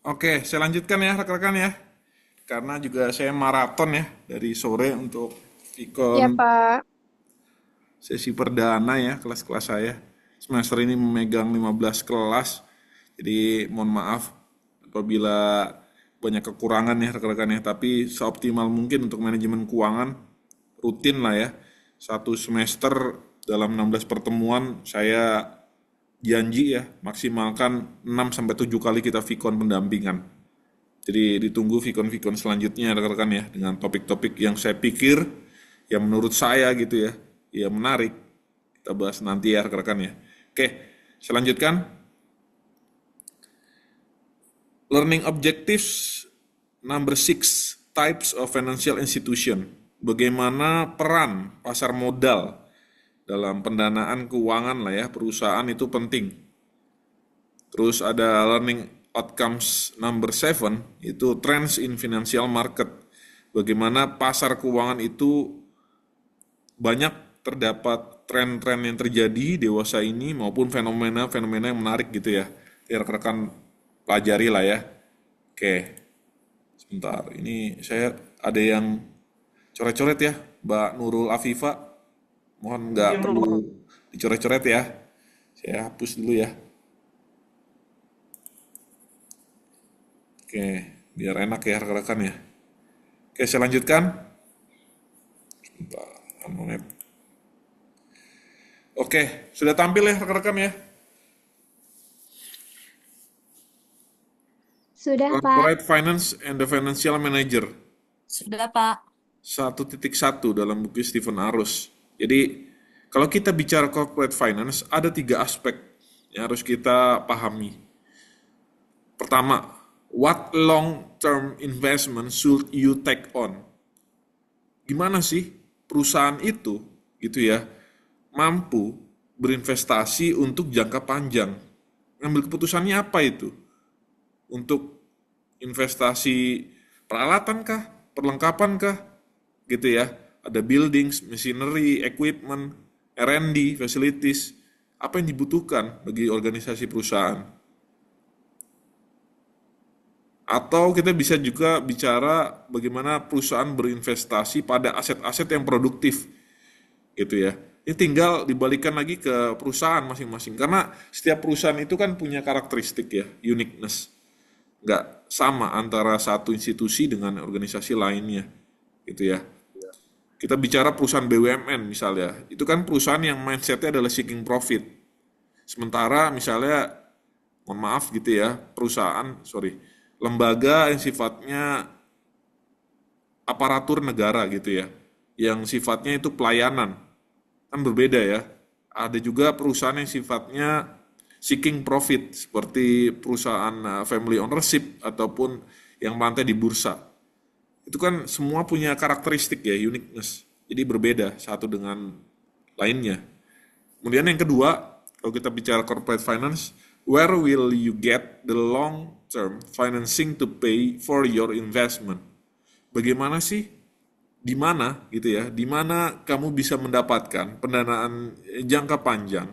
Oke, saya lanjutkan ya rekan-rekan ya. Karena juga saya maraton ya dari sore untuk Ya, Vicon Pak. sesi perdana ya kelas-kelas saya. Semester ini memegang 15 kelas. Jadi mohon maaf apabila banyak kekurangan ya rekan-rekan ya. Tapi seoptimal mungkin untuk manajemen keuangan rutin lah ya. Satu semester dalam 16 pertemuan saya janji ya maksimalkan 6-7 kali kita Vicon pendampingan. Jadi ditunggu Vicon-Vicon selanjutnya rekan-rekan ya dengan topik-topik yang saya pikir yang menurut saya gitu ya menarik. Kita bahas nanti ya rekan-rekan ya. Oke, saya lanjutkan. Learning objectives number 6, types of financial institution. bagaimana peran pasar modal dalam pendanaan keuangan lah ya, perusahaan itu penting. Terus ada learning outcomes number 7, itu trends in financial market. Bagaimana pasar keuangan itu banyak terdapat tren-tren yang terjadi dewasa ini maupun fenomena-fenomena yang menarik gitu ya. Rekan-rekan pelajari lah ya. Oke, sebentar. Ini saya ada yang coret-coret ya, Mbak Nurul Afifa. Mohon nggak perlu dicoret-coret ya. Saya hapus dulu ya. Oke, biar enak ya rekan-rekan ya. Oke, saya lanjutkan. Sebentar, menit. Oke, sudah tampil ya rekan-rekan ya. Sudah, Pak. Corporate Finance and the Financial Manager. Sudah, Pak. 1.1 dalam buku Stephen Arus. Jadi, kalau kita bicara corporate finance, ada 3 aspek yang harus kita pahami. Pertama, what long-term investment should you take on? Gimana sih perusahaan itu, gitu ya, mampu berinvestasi untuk jangka panjang? Ngambil keputusannya apa itu? Untuk investasi peralatan kah? Perlengkapan kah? Gitu ya. Ada buildings, machinery, equipment, R&D, facilities. Apa yang dibutuhkan bagi organisasi perusahaan? Atau kita bisa juga bicara bagaimana perusahaan berinvestasi pada aset-aset yang produktif. Gitu ya. Ini tinggal dibalikan lagi ke perusahaan masing-masing. Karena setiap perusahaan itu kan punya karakteristik ya, uniqueness. Nggak sama antara satu institusi dengan organisasi lainnya. Gitu ya. Kita bicara perusahaan BUMN misalnya, itu kan perusahaan yang mindsetnya adalah seeking profit. Sementara misalnya, mohon maaf gitu ya, lembaga yang sifatnya aparatur negara gitu ya, yang sifatnya itu pelayanan, kan berbeda ya. Ada juga perusahaan yang sifatnya seeking profit, seperti perusahaan family ownership ataupun yang melantai di bursa. Itu kan semua punya karakteristik ya, uniqueness. Jadi berbeda satu dengan lainnya. Kemudian yang kedua, kalau kita bicara corporate finance, where will you get the long-term financing to pay for your investment? Bagaimana sih? Di mana gitu ya? Di mana kamu bisa mendapatkan pendanaan jangka panjang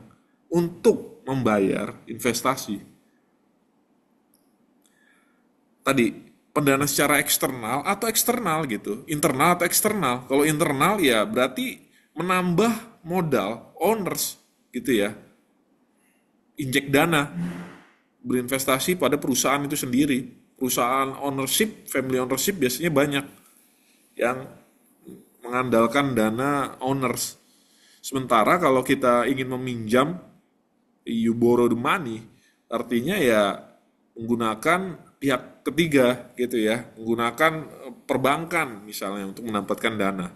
untuk membayar investasi? Tadi pendana secara eksternal atau eksternal gitu, internal atau eksternal. Kalau internal ya berarti menambah modal owners gitu ya, injek dana, berinvestasi pada perusahaan itu sendiri. Perusahaan ownership, family ownership biasanya banyak yang mengandalkan dana owners. Sementara kalau kita ingin meminjam, you borrow the money, artinya ya menggunakan pihak ketiga gitu ya, menggunakan perbankan misalnya untuk mendapatkan dana.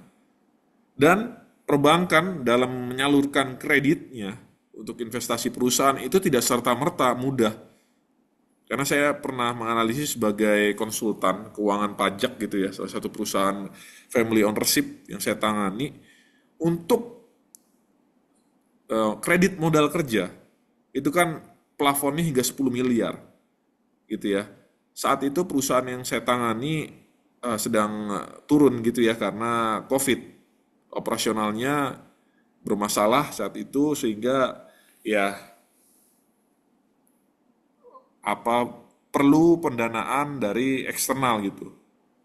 Dan perbankan dalam menyalurkan kreditnya untuk investasi perusahaan itu tidak serta-merta mudah. Karena saya pernah menganalisis sebagai konsultan keuangan pajak gitu ya, salah satu perusahaan family ownership yang saya tangani, untuk kredit modal kerja itu kan plafonnya hingga 10 miliar gitu ya. Saat itu perusahaan yang saya tangani sedang turun gitu ya karena COVID. Operasionalnya bermasalah saat itu sehingga ya perlu pendanaan dari eksternal gitu.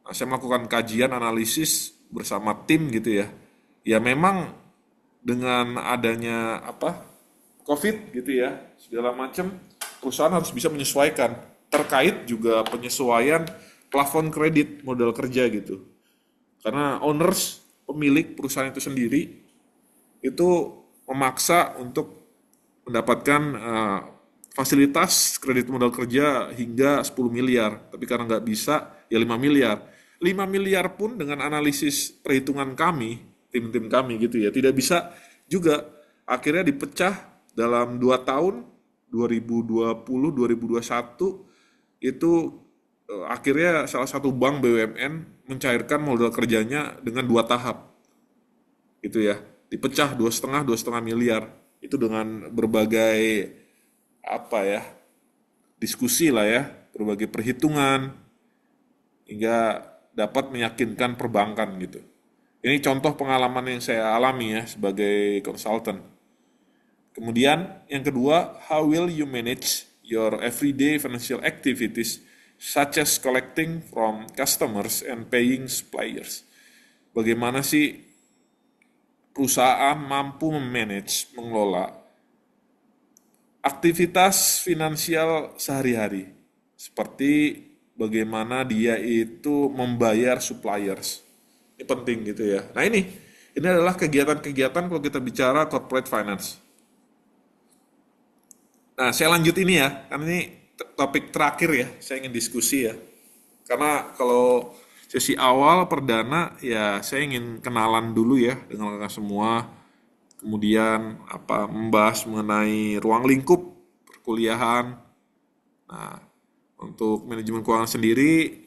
Nah, saya melakukan kajian analisis bersama tim gitu ya. Ya memang dengan adanya COVID gitu ya, segala macam perusahaan harus bisa menyesuaikan. Terkait juga penyesuaian plafon kredit modal kerja gitu. Karena owners, pemilik perusahaan itu sendiri, itu memaksa untuk mendapatkan fasilitas kredit modal kerja hingga 10 miliar. Tapi karena nggak bisa, ya 5 miliar. 5 miliar pun dengan analisis perhitungan kami, tim-tim kami gitu ya, tidak bisa juga. Akhirnya dipecah dalam 2 tahun, 2020-2021, itu akhirnya salah satu bank BUMN mencairkan modal kerjanya dengan 2 tahap, gitu ya. Dipecah 2,5 miliar. Itu dengan berbagai apa ya, diskusi lah ya, berbagai perhitungan, hingga dapat meyakinkan perbankan gitu. Ini contoh pengalaman yang saya alami ya sebagai konsultan. Kemudian yang kedua, how will you manage your everyday financial activities such as collecting from customers and paying suppliers? Bagaimana sih perusahaan mampu memanage, mengelola aktivitas finansial sehari-hari, seperti bagaimana dia itu membayar suppliers. Ini penting gitu ya. Nah ini adalah kegiatan-kegiatan kalau kita bicara corporate finance. Nah saya lanjut ini ya, karena ini topik terakhir ya, saya ingin diskusi ya. Karena kalau sesi awal perdana ya saya ingin kenalan dulu ya dengan kalian semua. Kemudian membahas mengenai ruang lingkup perkuliahan. Nah, untuk manajemen keuangan sendiri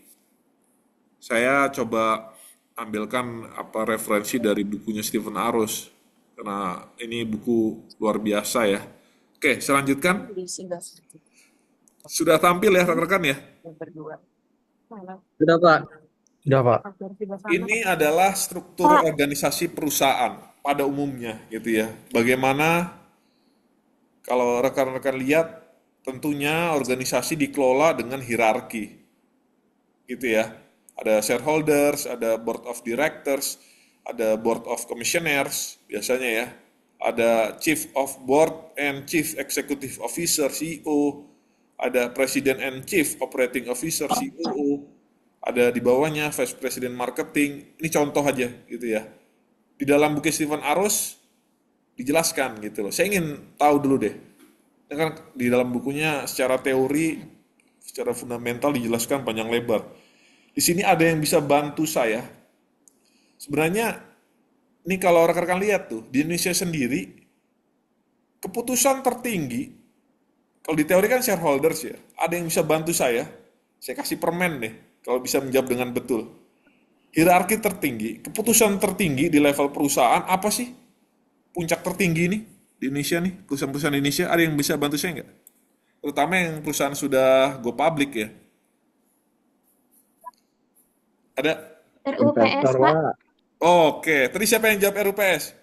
saya coba ambilkan referensi dari bukunya Stephen Arus, karena ini buku luar biasa ya. Oke, saya lanjutkan. Sudah tampil ya rekan-rekan ya? Sudah Pak. Sudah Pak. Ini adalah struktur organisasi perusahaan pada umumnya gitu ya. Bagaimana kalau rekan-rekan lihat, tentunya organisasi dikelola dengan hierarki gitu ya. Ada shareholders, ada board of directors, ada board of commissioners biasanya ya. Ada chief of board and chief executive officer CEO, ada president and chief operating officer COO, ada di bawahnya vice president marketing. Ini contoh aja gitu ya. Di dalam buku Stephen Arus dijelaskan gitu loh. Saya ingin tahu dulu deh. Ini kan di dalam bukunya secara teori, secara fundamental dijelaskan panjang lebar. Di sini ada yang bisa bantu saya. Sebenarnya ini kalau rekan-rekan lihat tuh, di Indonesia sendiri keputusan tertinggi, kalau di teori kan shareholders ya, ada yang bisa bantu saya kasih permen deh, kalau bisa menjawab dengan betul. Hierarki tertinggi, keputusan tertinggi di level perusahaan, apa sih puncak tertinggi nih di Indonesia nih, perusahaan-perusahaan Indonesia, ada yang bisa bantu saya nggak? Terutama yang perusahaan sudah go public ya. Ada? RUPS, Pak. Oke, tadi siapa yang jawab RUPS?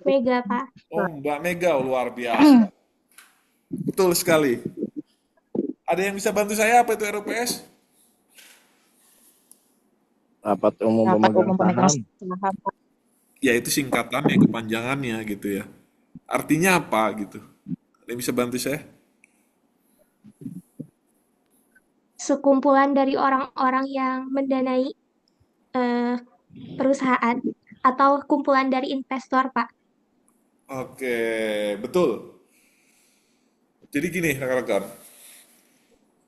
Mega, Pak. Oh, Mbak Mega, luar biasa. Betul sekali. Ada yang bisa bantu saya apa itu RUPS? Rapat umum pemegang saham. Ya itu singkatannya, kepanjangannya gitu ya. Artinya apa gitu? Ada yang bisa bantu saya? Sekumpulan dari orang-orang yang mendanai perusahaan atau kumpulan dari investor, Pak. Oke, betul. Jadi gini rekan-rekan,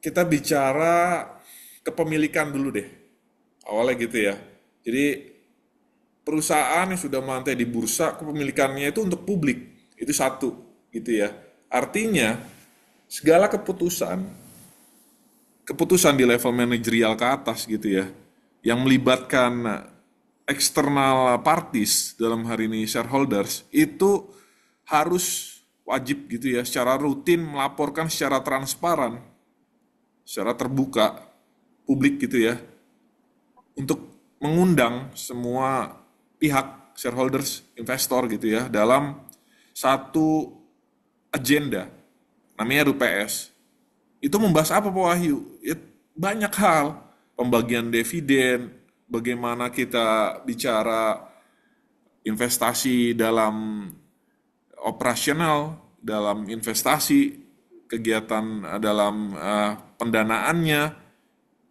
kita bicara kepemilikan dulu deh. Awalnya gitu ya. Jadi perusahaan yang sudah melantai di bursa, kepemilikannya itu untuk publik. Itu satu gitu ya. Artinya segala keputusan di level manajerial ke atas gitu ya, yang melibatkan eksternal parties, dalam hari ini shareholders, itu harus wajib gitu ya, secara rutin melaporkan secara transparan, secara terbuka, publik gitu ya, untuk mengundang semua pihak, shareholders, investor gitu ya, dalam satu agenda, namanya RUPS. Itu membahas apa Pak Wahyu? Ya, banyak hal, pembagian dividen, bagaimana kita bicara investasi dalam operasional, dalam investasi, kegiatan dalam pendanaannya,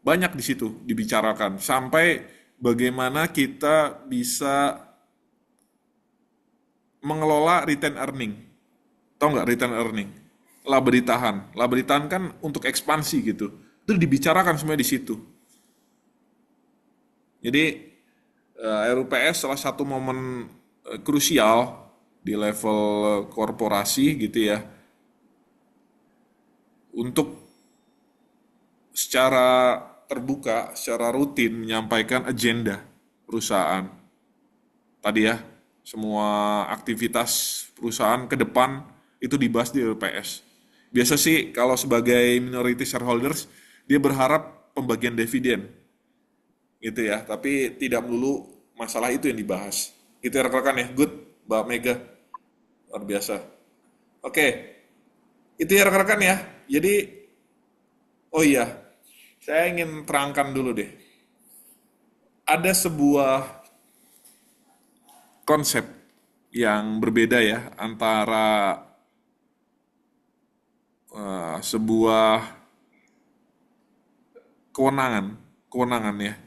banyak di situ dibicarakan. Sampai bagaimana kita bisa mengelola return earning. Tahu nggak return earning? Laba ditahan. Laba ditahan kan untuk ekspansi gitu. Itu dibicarakan semuanya di situ. Jadi RUPS salah satu momen krusial di level korporasi gitu ya, untuk secara terbuka secara rutin menyampaikan agenda perusahaan. Tadi ya, semua aktivitas perusahaan ke depan itu dibahas di LPS. Biasa sih kalau sebagai minority shareholders, dia berharap pembagian dividen. Gitu ya, tapi tidak melulu masalah itu yang dibahas. Gitu ya rekan-rekan ya, good Mbak Mega. Luar biasa. Oke, itu ya rekan-rekan ya. Jadi, oh iya, saya ingin terangkan dulu deh. Ada sebuah konsep yang berbeda ya antara sebuah kewenangan ya,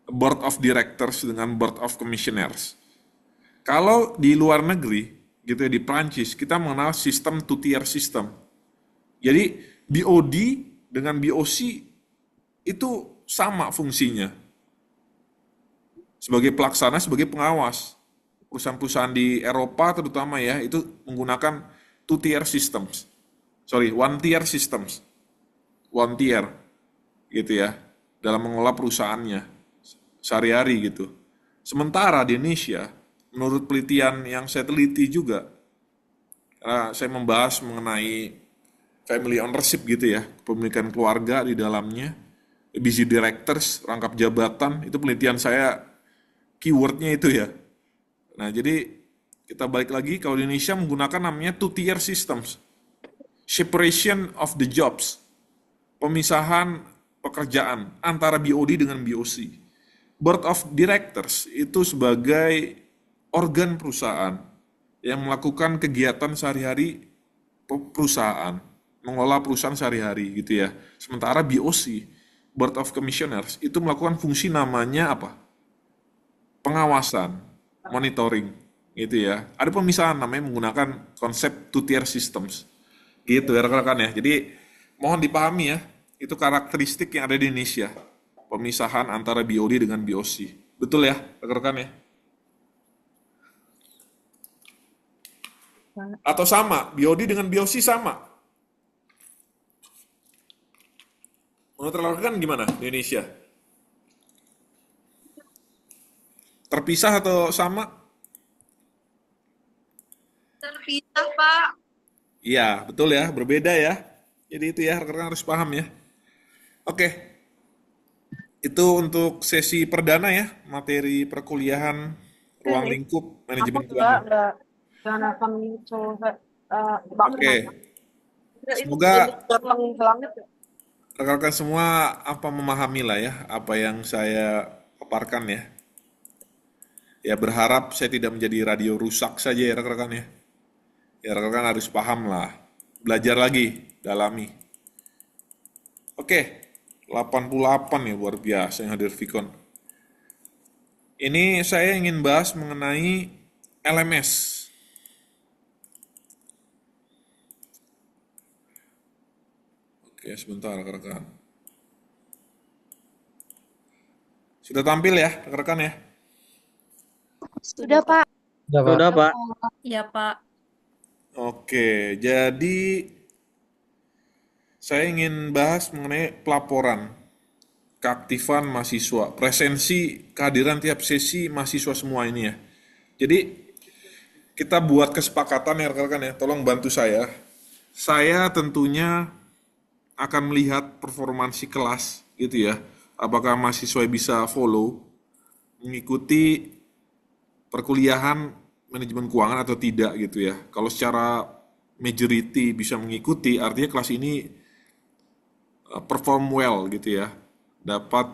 board of directors dengan board of commissioners. Kalau di luar negeri, gitu ya, di Prancis, kita mengenal sistem two-tier system. Jadi BOD dengan BOC itu sama fungsinya. Sebagai pelaksana, sebagai pengawas. Perusahaan-perusahaan di Eropa terutama ya, itu menggunakan two-tier systems. One-tier systems. One-tier, gitu ya, dalam mengelola perusahaannya sehari-hari gitu. Sementara di Indonesia, menurut penelitian yang saya teliti juga, karena saya membahas mengenai family ownership gitu ya, kepemilikan keluarga di dalamnya, busy directors, rangkap jabatan, itu penelitian saya, keywordnya itu ya. Nah, jadi kita balik lagi, kalau di Indonesia menggunakan namanya two-tier systems. Separation of the jobs. Pemisahan pekerjaan antara BOD dengan BOC. Board of Directors itu sebagai organ perusahaan yang melakukan kegiatan sehari-hari perusahaan, mengelola perusahaan sehari-hari gitu ya. Sementara BOC, Board of Commissioners, itu melakukan fungsi namanya apa? Pengawasan, monitoring gitu ya. Ada pemisahan namanya menggunakan konsep two-tier systems. Gitu ya rekan-rekan ya. Jadi mohon dipahami ya, itu karakteristik yang ada di Indonesia. Pemisahan antara BOD dengan BOC. Betul ya rekan-rekan ya? Atau sama, BOD dengan BOC sama? Menurut rekan-rekan gimana di Indonesia? Terpisah atau sama? Terpisah, Pak. Iya, betul ya, berbeda ya. Jadi itu ya, rekan-rekan harus paham ya. Oke, itu untuk sesi perdana ya, materi perkuliahan ruang lingkup manajemen keuangan. Oke, semoga rekan-rekan semua memahami lah ya, apa yang saya paparkan ya. Ya berharap saya tidak menjadi radio rusak saja ya rekan-rekan ya. Ya rekan-rekan harus paham lah, belajar lagi, dalami. Oke, 88 ya luar biasa yang hadir Vicon. Ini saya ingin bahas mengenai LMS. Oke, sebentar rekan-rekan. Sudah tampil ya rekan-rekan ya? Sudah, Pak. Sudah, Pak. Iya, Pak. Oke, jadi saya ingin bahas mengenai pelaporan keaktifan mahasiswa, presensi, kehadiran tiap sesi mahasiswa semua ini ya. Jadi kita buat kesepakatan ya rekan-rekan ya, tolong bantu saya. Saya tentunya akan melihat performansi kelas gitu ya, apakah mahasiswa bisa follow, mengikuti perkuliahan manajemen keuangan atau tidak gitu ya. Kalau secara majority bisa mengikuti, artinya kelas ini perform well gitu ya, dapat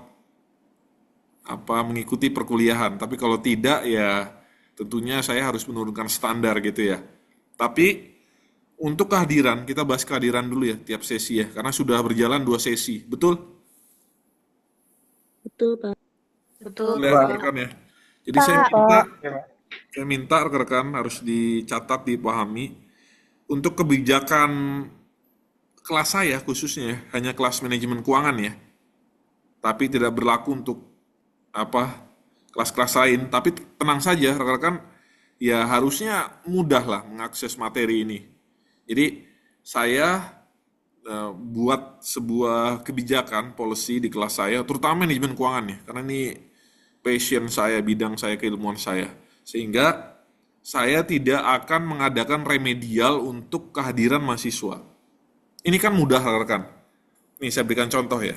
mengikuti perkuliahan. Tapi kalau tidak ya tentunya saya harus menurunkan standar gitu ya. Tapi untuk kehadiran, kita bahas kehadiran dulu ya tiap sesi ya, karena sudah berjalan 2 sesi, betul? Betul, Pak. Betul. Rekan ya. Jadi saya minta rekan-rekan harus dicatat, dipahami, untuk kebijakan kelas saya khususnya hanya kelas manajemen keuangan ya, tapi tidak berlaku untuk kelas-kelas lain. Tapi tenang saja rekan-rekan, ya harusnya mudah lah mengakses materi ini. Jadi saya buat sebuah kebijakan policy di kelas saya, terutama manajemen keuangan ya, karena ini passion saya, bidang saya, keilmuan saya. Sehingga saya tidak akan mengadakan remedial untuk kehadiran mahasiswa. Ini kan mudah rekan-rekan. Nih saya berikan contoh ya.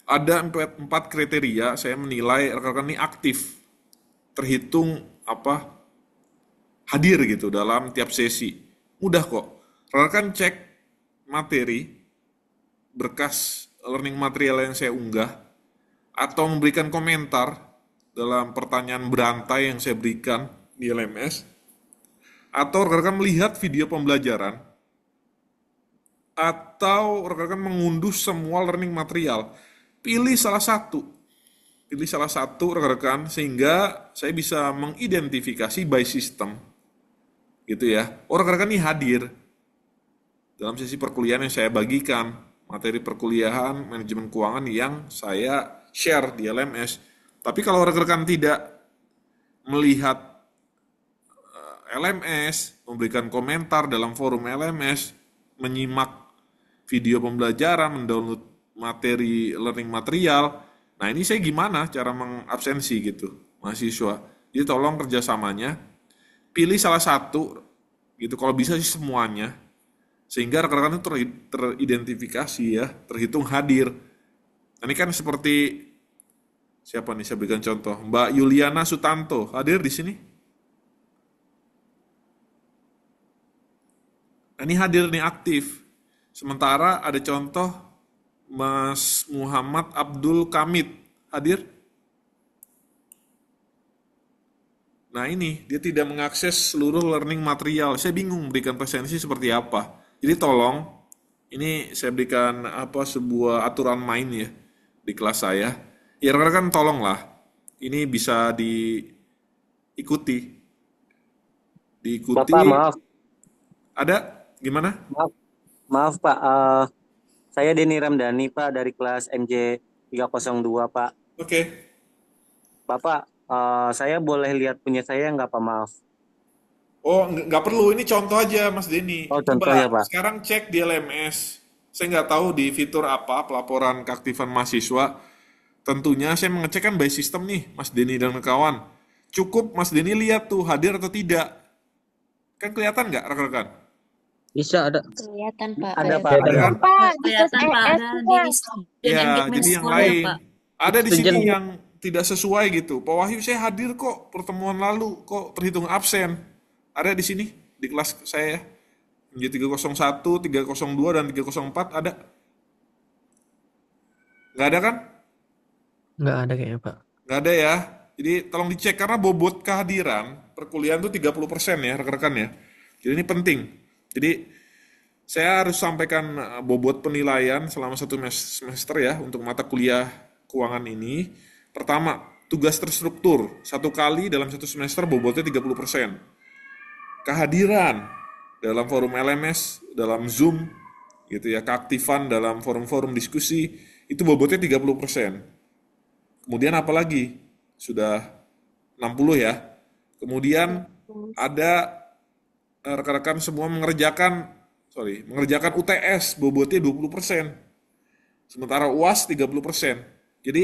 Ada empat kriteria saya menilai rekan-rekan ini aktif, terhitung hadir gitu dalam tiap sesi. Mudah kok. Rekan-rekan cek materi, berkas learning material yang saya unggah, atau memberikan komentar dalam pertanyaan berantai yang saya berikan di LMS, atau rekan-rekan melihat video pembelajaran, atau rekan-rekan mengunduh semua learning material. Pilih salah satu rekan-rekan, sehingga saya bisa mengidentifikasi by system gitu ya. Rekan-rekan ini hadir dalam sesi perkuliahan yang saya bagikan, materi perkuliahan manajemen keuangan yang saya share di LMS. Tapi kalau rekan-rekan tidak melihat LMS, memberikan komentar dalam forum LMS, menyimak video pembelajaran, mendownload materi learning material, nah ini saya gimana cara mengabsensi gitu mahasiswa. Jadi tolong kerjasamanya, pilih salah satu gitu, kalau bisa sih semuanya, sehingga rekan-rekan itu teridentifikasi ya, terhitung hadir. Ini kan seperti siapa nih, saya berikan contoh, Mbak Yuliana Sutanto hadir di sini. Ini hadir nih, aktif. Sementara ada contoh Mas Muhammad Abdul Kamid hadir. Nah ini, dia tidak mengakses seluruh learning material. Saya bingung berikan presensi seperti apa. Jadi tolong, ini saya berikan sebuah aturan main ya di kelas saya. Ya rekan-rekan tolonglah, ini bisa diikuti. Bapak maaf. Ada? Gimana? Maaf Pak, saya Denny Ramdhani Pak dari kelas MJ 302 Pak. Oke. Bapak, saya boleh lihat punya saya nggak Pak? Maaf. Oh, nggak perlu. Ini contoh aja, Mas Denny. Oh, contoh ya, Pak. Sekarang cek di LMS. Saya nggak tahu di fitur apa, pelaporan keaktifan mahasiswa. Tentunya saya mengecek kan by system nih, Mas Denny dan kawan. Cukup Mas Denny lihat tuh hadir atau tidak. Kan kelihatan nggak, rekan-rekan? Bisa ada. Kelihatan Pak. Ada Pak. Ada kan? Pak, Kelihatan Pak, ada di Ya, jadi yang lain. Ada di sini yang tidak sesuai gitu. Pak Wahyu, saya hadir kok pertemuan lalu, kok terhitung absen. Ada di sini, di kelas saya. Menjadi 301, 302, dan 304 ada. Nggak ada kan? Nggak ada kayaknya, Pak. Nggak ada ya. Jadi tolong dicek, karena bobot kehadiran perkuliahan itu 30% ya, rekan-rekan ya. Jadi ini penting. Jadi saya harus sampaikan bobot penilaian selama 1 semester ya untuk mata kuliah keuangan ini. Pertama, tugas terstruktur. 1 kali dalam 1 semester bobotnya 30%. Kehadiran dalam forum LMS, dalam Zoom, gitu ya, keaktifan dalam forum-forum diskusi, itu bobotnya 30%. Kemudian apalagi? Sudah 60 ya. Kemudian ada rekan-rekan semua mengerjakan UTS, bobotnya 20%. Sementara UAS 30%. Jadi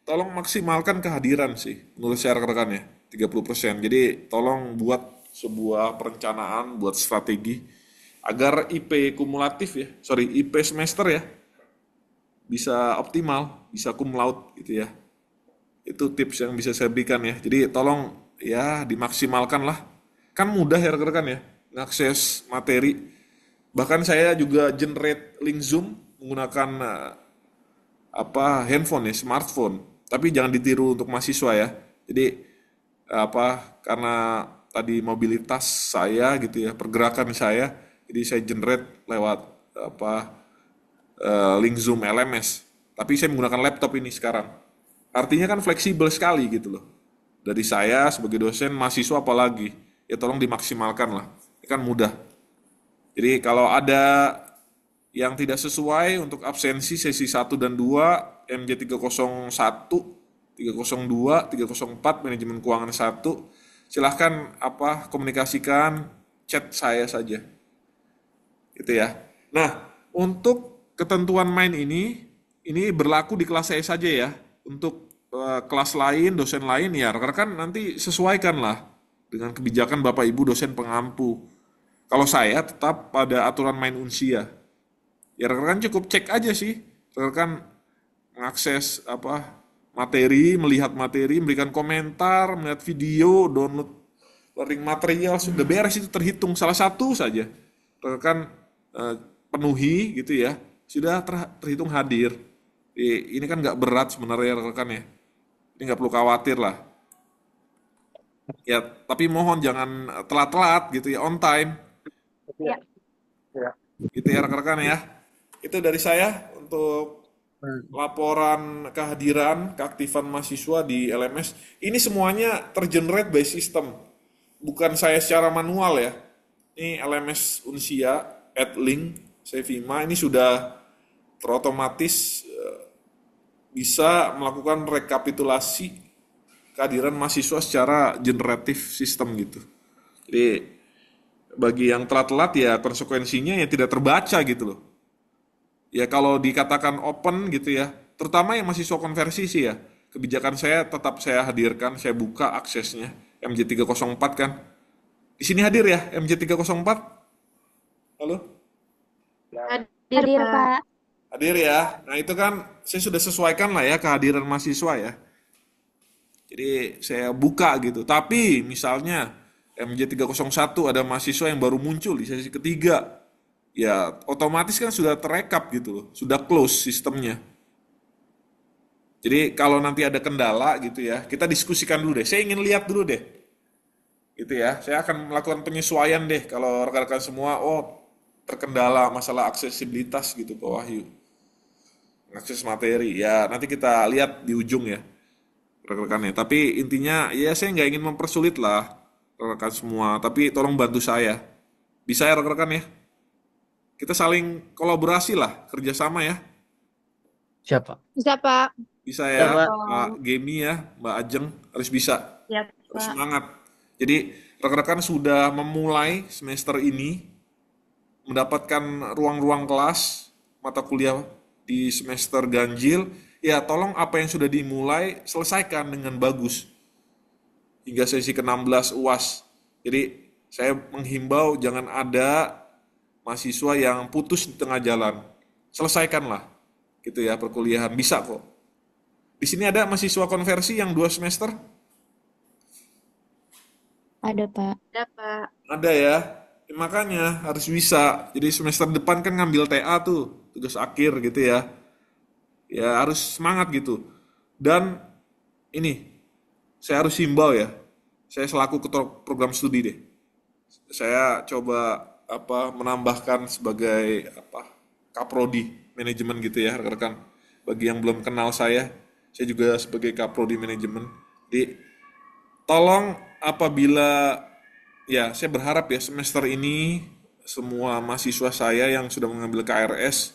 tolong maksimalkan kehadiran sih menurut saya rekan-rekan ya, 30%. Jadi tolong buat sebuah perencanaan, buat strategi agar IP kumulatif ya, IP semester ya bisa optimal, bisa cum laude gitu ya. Itu tips yang bisa saya berikan ya. Jadi tolong ya dimaksimalkan lah. Kan mudah ya rekan-rekan ya, mengakses materi. Bahkan saya juga generate link Zoom menggunakan handphone ya, smartphone. Tapi jangan ditiru untuk mahasiswa ya. Jadi karena tadi mobilitas saya gitu ya, pergerakan saya, jadi saya generate lewat link Zoom LMS. Tapi saya menggunakan laptop ini sekarang. Artinya kan fleksibel sekali gitu loh. Dari saya sebagai dosen, mahasiswa apalagi, ya tolong dimaksimalkan lah. Ini kan mudah. Jadi kalau ada yang tidak sesuai untuk absensi sesi 1 dan 2, MJ 301, 302, 304, manajemen keuangan 1, silahkan komunikasikan, chat saya saja. Gitu ya. Nah, untuk ketentuan main ini berlaku di kelas saya saja ya. Untuk kelas lain, dosen lain ya rekan-rekan nanti sesuaikanlah dengan kebijakan Bapak Ibu dosen pengampu. Kalau saya tetap pada aturan main unsia. Ya rekan-rekan cukup cek aja sih. Rekan-rekan mengakses materi, melihat materi, memberikan komentar, melihat video, download learning material, sudah beres itu terhitung. Salah satu saja rekan-rekan penuhi gitu ya, sudah terhitung hadir. Ini kan nggak berat sebenarnya rekan-rekan ya. Ini nggak perlu khawatir lah. Ya, tapi mohon jangan telat-telat gitu ya, on time. Ya. Gitu ya rekan-rekan ya. Itu dari saya untuk laporan kehadiran, keaktifan mahasiswa di LMS. Ini semuanya tergenerate by system. Bukan saya secara manual ya. Ini LMS Unsia, AdLink, Sevima, ini sudah terotomatis bisa melakukan rekapitulasi kehadiran mahasiswa secara generatif sistem gitu. Jadi bagi yang telat-telat ya konsekuensinya ya tidak terbaca gitu loh. Ya kalau dikatakan open gitu ya, terutama yang mahasiswa konversi sih ya, kebijakan saya tetap saya hadirkan, saya buka aksesnya, MJ304 kan. Di sini hadir ya, MJ304? Halo? Hadir, Pak. Hadir ya. Nah itu kan saya sudah sesuaikan lah ya kehadiran mahasiswa ya. Jadi saya buka gitu. Tapi misalnya MJ301 ada mahasiswa yang baru muncul di sesi ketiga. Ya otomatis kan sudah terekap gitu loh. Sudah close sistemnya. Jadi kalau nanti ada kendala gitu ya, kita diskusikan dulu deh. Saya ingin lihat dulu deh. Gitu ya. Saya akan melakukan penyesuaian deh kalau rekan-rekan semua terkendala masalah aksesibilitas gitu Pak Wahyu. Akses materi, ya nanti kita lihat di ujung ya rekan-rekannya. Tapi intinya ya saya nggak ingin mempersulit lah rekan-rekan semua, tapi tolong bantu saya. Bisa ya rekan-rekan ya? Kita saling kolaborasi lah, kerjasama ya. Siapa? Bisa, Pak. Bisa ya, Pak. Pak Gemi ya, Mbak Ajeng, harus bisa. Ya, Harus Pak. semangat. Jadi rekan-rekan sudah memulai semester ini mendapatkan ruang-ruang kelas, mata kuliah di semester ganjil, ya tolong apa yang sudah dimulai selesaikan dengan bagus hingga sesi ke-16 UAS. Jadi saya menghimbau jangan ada mahasiswa yang putus di tengah jalan. Selesaikanlah gitu ya perkuliahan, bisa kok. Di sini ada mahasiswa konversi yang 2 semester? Ada, Pak. Ada, Pak. Ada ya. Makanya harus bisa. Jadi semester depan kan ngambil TA tuh, tugas akhir gitu ya. Ya harus semangat gitu. Dan ini, saya harus himbau ya. Saya selaku ketua program studi deh. Saya coba menambahkan sebagai Kaprodi manajemen gitu ya rekan-rekan. Bagi yang belum kenal saya juga sebagai Kaprodi manajemen. Jadi tolong apabila ya saya berharap ya semester ini semua mahasiswa saya yang sudah mengambil KRS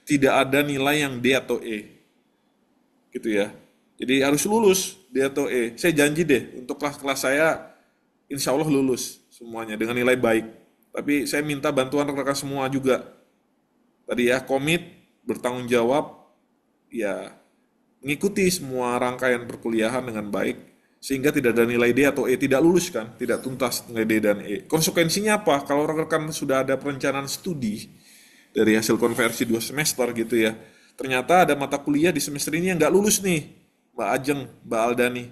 tidak ada nilai yang D atau E. Gitu ya. Jadi harus lulus D atau E. Saya janji deh untuk kelas-kelas saya insya Allah lulus semuanya dengan nilai baik. Tapi saya minta bantuan rekan-rekan semua juga. Tadi ya komit, bertanggung jawab, ya mengikuti semua rangkaian perkuliahan dengan baik sehingga tidak ada nilai D atau E, tidak lulus kan, tidak tuntas nilai D dan E. Konsekuensinya apa? Kalau rekan-rekan sudah ada perencanaan studi dari hasil konversi 2 semester gitu ya, ternyata ada mata kuliah di semester ini yang nggak lulus nih, Mbak Ajeng, Mbak Aldani,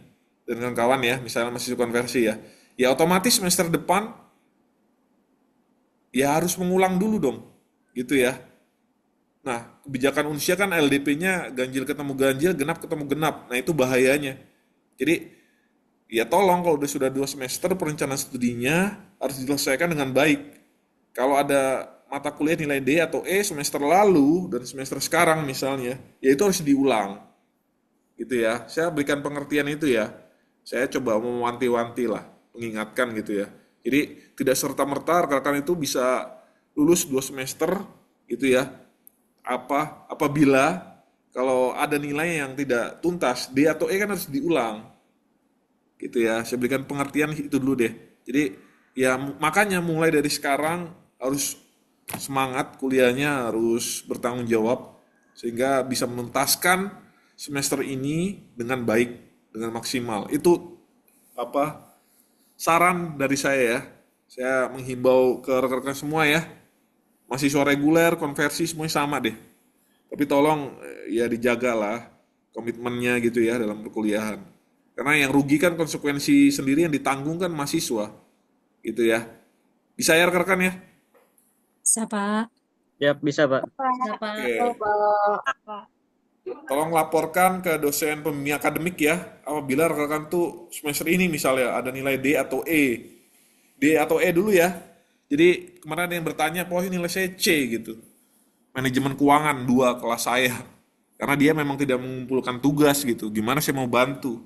dan kawan-kawan ya, misalnya mahasiswa konversi ya, ya otomatis semester depan ya harus mengulang dulu dong, gitu ya. Nah, kebijakan Unsia kan LDP-nya ganjil ketemu ganjil, genap ketemu genap. Nah, itu bahayanya. Jadi, ya tolong kalau sudah 2 semester perencanaan studinya harus diselesaikan dengan baik. Kalau ada mata kuliah nilai D atau E semester lalu dan semester sekarang misalnya, ya itu harus diulang. Gitu ya. Saya berikan pengertian itu ya. Saya coba mewanti-wanti lah, mengingatkan gitu ya. Jadi tidak serta-merta rekan-rekan itu bisa lulus 2 semester gitu ya. Apabila kalau ada nilai yang tidak tuntas, D atau E kan harus diulang. Gitu ya. Saya berikan pengertian itu dulu deh. Jadi ya makanya mulai dari sekarang harus semangat kuliahnya, harus bertanggung jawab sehingga bisa menuntaskan semester ini dengan baik, dengan maksimal. Itu apa saran dari saya ya. Saya menghimbau ke rekan-rekan semua ya. Mahasiswa reguler, konversi semuanya sama deh. Tapi tolong ya dijagalah komitmennya gitu ya dalam perkuliahan. Karena yang rugi kan konsekuensi sendiri yang ditanggung kan mahasiswa. Gitu ya. Bisa ya rekan-rekan ya? Bisa, Pak. Ya, bisa, Pak. Bisa, Pak. Oke. Tolong laporkan ke dosen pembimbing akademik ya, apabila rekan-rekan tuh semester ini misalnya ada nilai D atau E. D atau E dulu ya. Jadi kemarin ada yang bertanya, "Oh ini nilai saya C gitu." Manajemen keuangan 2 kelas saya. Karena dia memang tidak mengumpulkan tugas gitu. Gimana saya mau bantu?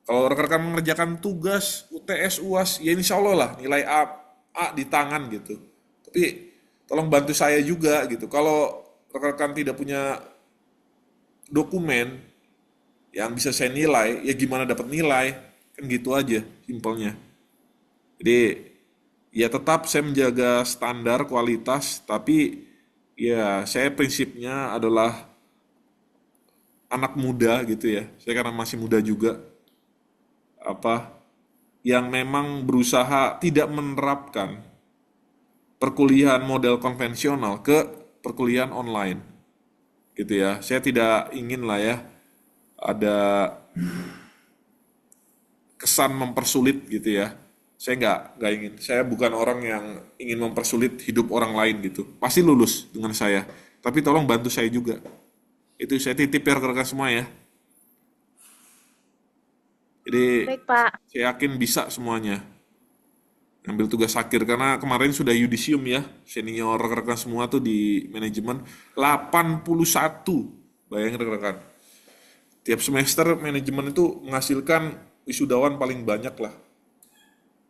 Kalau rekan-rekan mengerjakan tugas UTS, UAS, ya insya Allah lah nilai A di tangan gitu. Tapi tolong bantu saya juga gitu. Kalau rekan-rekan tidak punya dokumen yang bisa saya nilai, ya gimana dapat nilai? Kan gitu aja simpelnya. Jadi ya tetap saya menjaga standar kualitas, tapi ya saya prinsipnya adalah anak muda gitu ya. Saya karena masih muda juga, yang memang berusaha tidak menerapkan perkuliahan model konvensional ke perkuliahan online. Gitu ya. Saya tidak ingin lah ya ada kesan mempersulit gitu ya. Saya nggak ingin. Saya bukan orang yang ingin mempersulit hidup orang lain gitu. Pasti lulus dengan saya. Tapi tolong bantu saya juga. Itu saya titip ya rekan-rekan semua ya. Jadi Baik, Pak. saya yakin bisa semuanya ambil tugas akhir, karena kemarin sudah yudisium ya, senior rekan-rekan semua tuh di manajemen 81. Bayangin rekan-rekan. Tiap semester manajemen itu menghasilkan wisudawan paling banyak lah.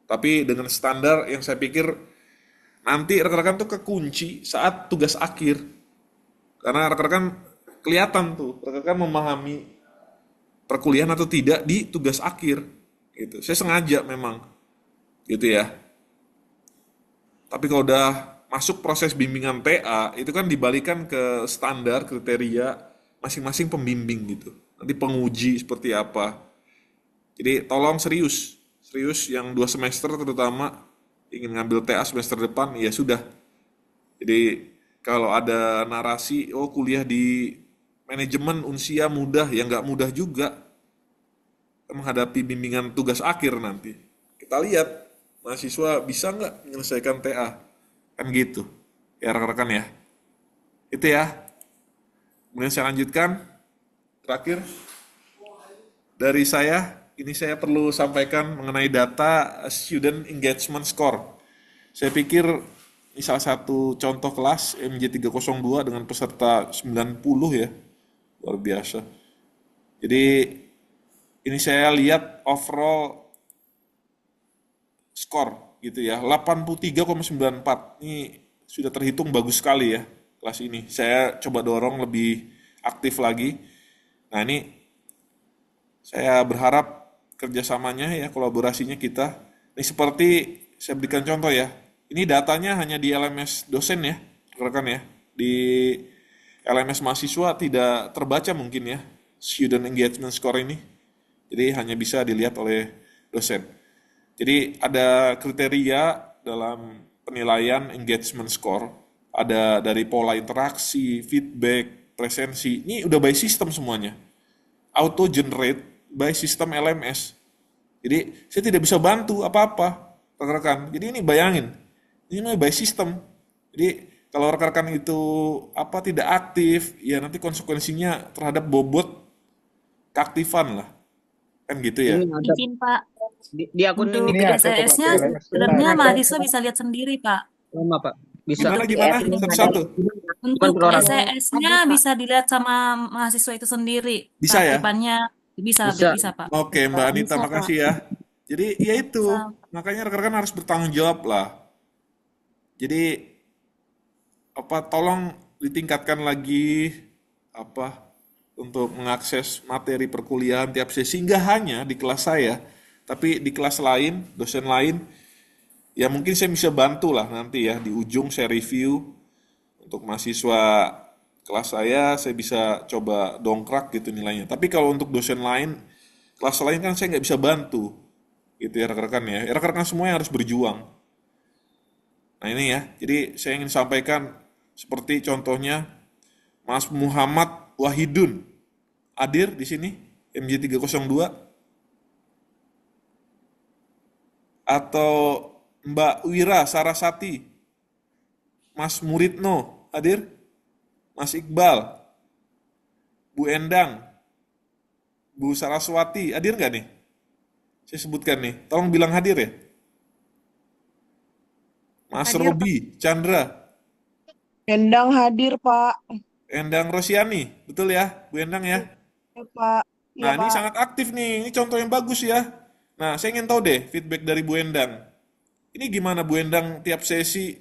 Tapi dengan standar yang saya pikir nanti rekan-rekan tuh kekunci saat tugas akhir. Karena rekan-rekan kelihatan tuh, rekan-rekan memahami perkuliahan atau tidak di tugas akhir. Gitu. Saya sengaja memang. Gitu ya. Tapi kalau udah masuk proses bimbingan TA, itu kan dibalikan ke standar kriteria masing-masing pembimbing gitu. Nanti penguji seperti apa. Jadi tolong serius yang 2 semester terutama ingin ngambil TA semester depan, ya sudah. Jadi kalau ada narasi, oh kuliah di manajemen Unsia mudah, ya nggak mudah juga menghadapi bimbingan tugas akhir nanti. Kita lihat mahasiswa bisa nggak menyelesaikan TA, kan gitu ya rekan-rekan ya. Itu ya. Kemudian saya lanjutkan terakhir dari saya. Ini saya perlu sampaikan mengenai data student engagement score. Saya pikir ini salah satu contoh kelas MJ302 dengan peserta 90 ya, luar biasa. Jadi ini saya lihat overall skor gitu ya, 83,94. Ini sudah terhitung bagus sekali ya kelas ini. Saya coba dorong lebih aktif lagi. Nah ini saya berharap kerjasamanya ya, kolaborasinya kita. Ini seperti saya berikan contoh ya. Ini datanya hanya di LMS dosen ya, rekan-rekan ya. Di LMS mahasiswa tidak terbaca mungkin ya, student engagement score ini. Jadi hanya bisa dilihat oleh dosen. Jadi ada kriteria dalam penilaian engagement score, ada dari pola interaksi, feedback, presensi. Ini udah by system semuanya. Auto generate by sistem LMS. Jadi saya tidak bisa bantu apa-apa rekan-rekan. Jadi ini bayangin, ini by system. Jadi kalau rekan-rekan itu tidak aktif, ya nanti konsekuensinya terhadap bobot keaktifan lah. Kan gitu ya. Izin, Pak. Di akun Untuk ini PSS-nya sebenarnya mahasiswa bisa lihat sendiri, Pak. sama, Pak. Bisa. Gimana? Satu-satu. Untuk per orang. PSS-nya bisa dilihat sama mahasiswa itu sendiri. Bisa ya? Keaktifannya bisa, Pak. Oke, Mbak Anita, Bisa, makasih ya. Jadi ya itu, Bisa. makanya rekan-rekan harus bertanggung jawab lah. Jadi tolong ditingkatkan lagi untuk mengakses materi perkuliahan tiap sesi, nggak hanya di kelas saya, tapi di kelas lain, dosen lain, ya mungkin saya bisa bantu lah nanti ya, di ujung saya review Untuk mahasiswa kelas saya bisa coba dongkrak gitu nilainya. Tapi kalau untuk dosen lain, kelas lain kan saya nggak bisa bantu. Gitu ya rekan-rekan ya. Rekan-rekan semua yang harus berjuang. Nah ini ya, jadi saya ingin sampaikan seperti contohnya Mas Muhammad Wahidun hadir di sini, MJ 302, atau Mbak Wira Sarasati, Mas Muridno hadir, Mas Iqbal, Bu Endang, Bu Saraswati hadir nggak nih? Saya sebutkan nih, tolong bilang hadir ya. Mas Hadir, Pak. Robi Chandra, Endang hadir, Pak. Endang Rosiani, betul ya, Bu Endang ya? Ya, Pak. Nah, Iya, ini Pak. sangat aktif nih, ini contoh yang bagus ya. Nah, saya ingin tahu deh feedback dari Bu Endang. Ini gimana Bu Endang tiap sesi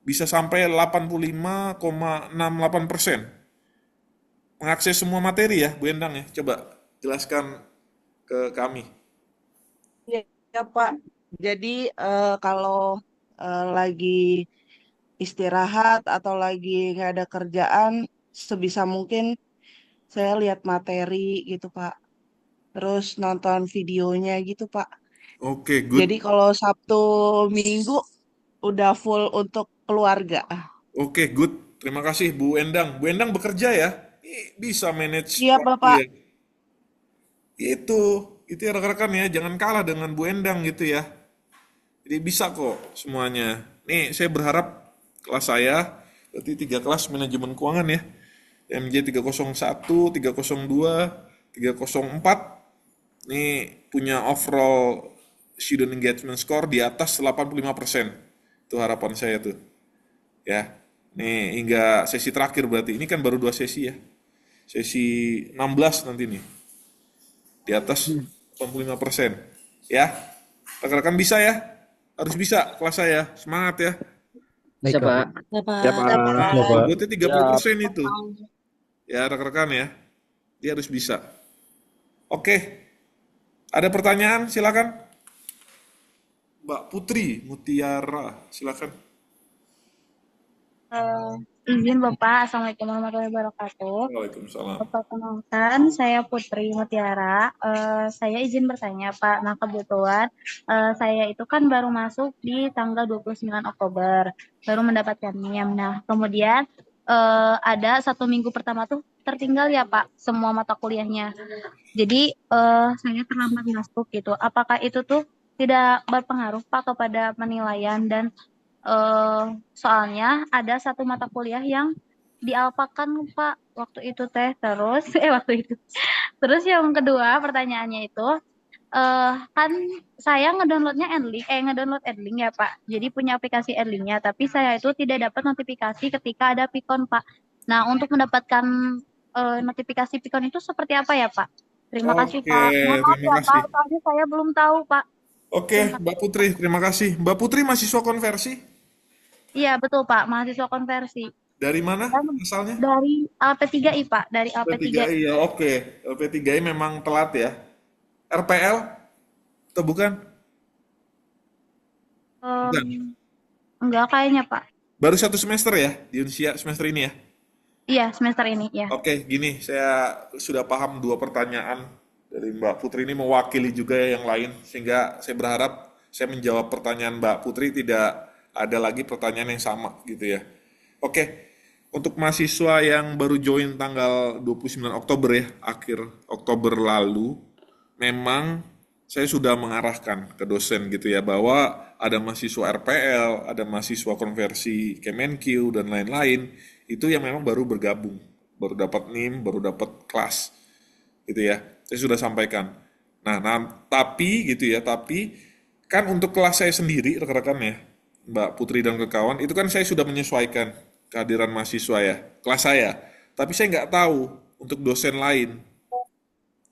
bisa sampai 85,68%? Mengakses semua materi ya, Bu Endang ya. Coba jelaskan ke kami. Iya, ya, Pak. Jadi kalau lagi istirahat atau lagi nggak ada kerjaan, sebisa mungkin saya lihat materi gitu, Pak. Terus nonton videonya gitu, Pak. Oke, good. Jadi kalau Sabtu Minggu udah full untuk keluarga. Oke, good. Terima kasih Bu Endang. Bu Endang bekerja ya? Bisa manage Iya, waktu Bapak. ya. Itu ya rekan-rekan ya, jangan kalah dengan Bu Endang gitu ya. Jadi bisa kok semuanya. Nih, saya berharap kelas saya, berarti 3 kelas manajemen keuangan ya. MJ 301, 302, 304. Nih punya overall student engagement score di atas 85%. Itu harapan saya tuh. Ya. Nih hingga sesi terakhir berarti. Ini kan baru 2 sesi ya. Sesi 16 nanti nih. Di atas 85%. Ya. Rekan-rekan bisa ya? Harus bisa kelas saya. Semangat ya. Baik, Pak. Ya, Pak. Ya, Pak. Ya, Pak. Berarti 30% itu. Ya rekan-rekan ya. Dia harus bisa. Oke. Ada pertanyaan? Silakan. Mbak Putri Mutiara, silakan. Izin Bapak, Assalamualaikum warahmatullahi wabarakatuh. Waalaikumsalam. Perkenalkan, saya Putri Mutiara. Saya izin bertanya, Pak. Nah, kebetulan saya itu kan baru masuk di tanggal 29 Oktober, baru mendapatkan NIM. Nah, kemudian ada 1 minggu pertama tuh tertinggal ya, Pak, semua mata kuliahnya. Jadi, saya terlambat masuk gitu. Apakah itu tuh tidak berpengaruh, Pak, kepada penilaian dan soalnya ada 1 mata kuliah yang dialpakan Pak waktu itu teh terus terus yang kedua pertanyaannya itu kan saya ngedownload Edlink ya Pak, jadi punya aplikasi Edlinknya, tapi saya itu tidak dapat notifikasi ketika ada Pikon Pak. Nah untuk mendapatkan notifikasi Pikon itu seperti apa ya Pak? Terima kasih Pak. Maaf terima ya kasih. Pak, soalnya saya belum tahu Pak. Oke, Mbak Putri, terima kasih. Mbak Putri mahasiswa konversi? Iya betul Pak, mahasiswa konversi. Dari mana asalnya? Dari LP3I Pak, dari LP3I. LP3I ya, oke. LP3I memang telat ya. RPL? Atau bukan? Bukan. Enggak kayaknya Pak. Baru 1 semester ya di Unsia semester ini ya? Iya, semester ini ya. Oke, gini, saya sudah paham 2 pertanyaan dari Mbak Putri ini mewakili juga yang lain, sehingga saya berharap saya menjawab pertanyaan Mbak Putri tidak ada lagi pertanyaan yang sama gitu ya. Oke, untuk mahasiswa yang baru join tanggal 29 Oktober ya, akhir Oktober lalu, memang saya sudah mengarahkan ke dosen gitu ya, bahwa ada mahasiswa RPL, ada mahasiswa konversi Kemenq, dan lain-lain, itu yang memang baru bergabung, baru dapat NIM, baru dapat kelas gitu ya. Saya sudah sampaikan. Nah tapi gitu ya, tapi kan untuk kelas saya sendiri rekan-rekan ya, Mbak Putri dan kawan, itu kan saya sudah menyesuaikan kehadiran mahasiswa ya, kelas saya. Tapi saya nggak tahu untuk dosen lain,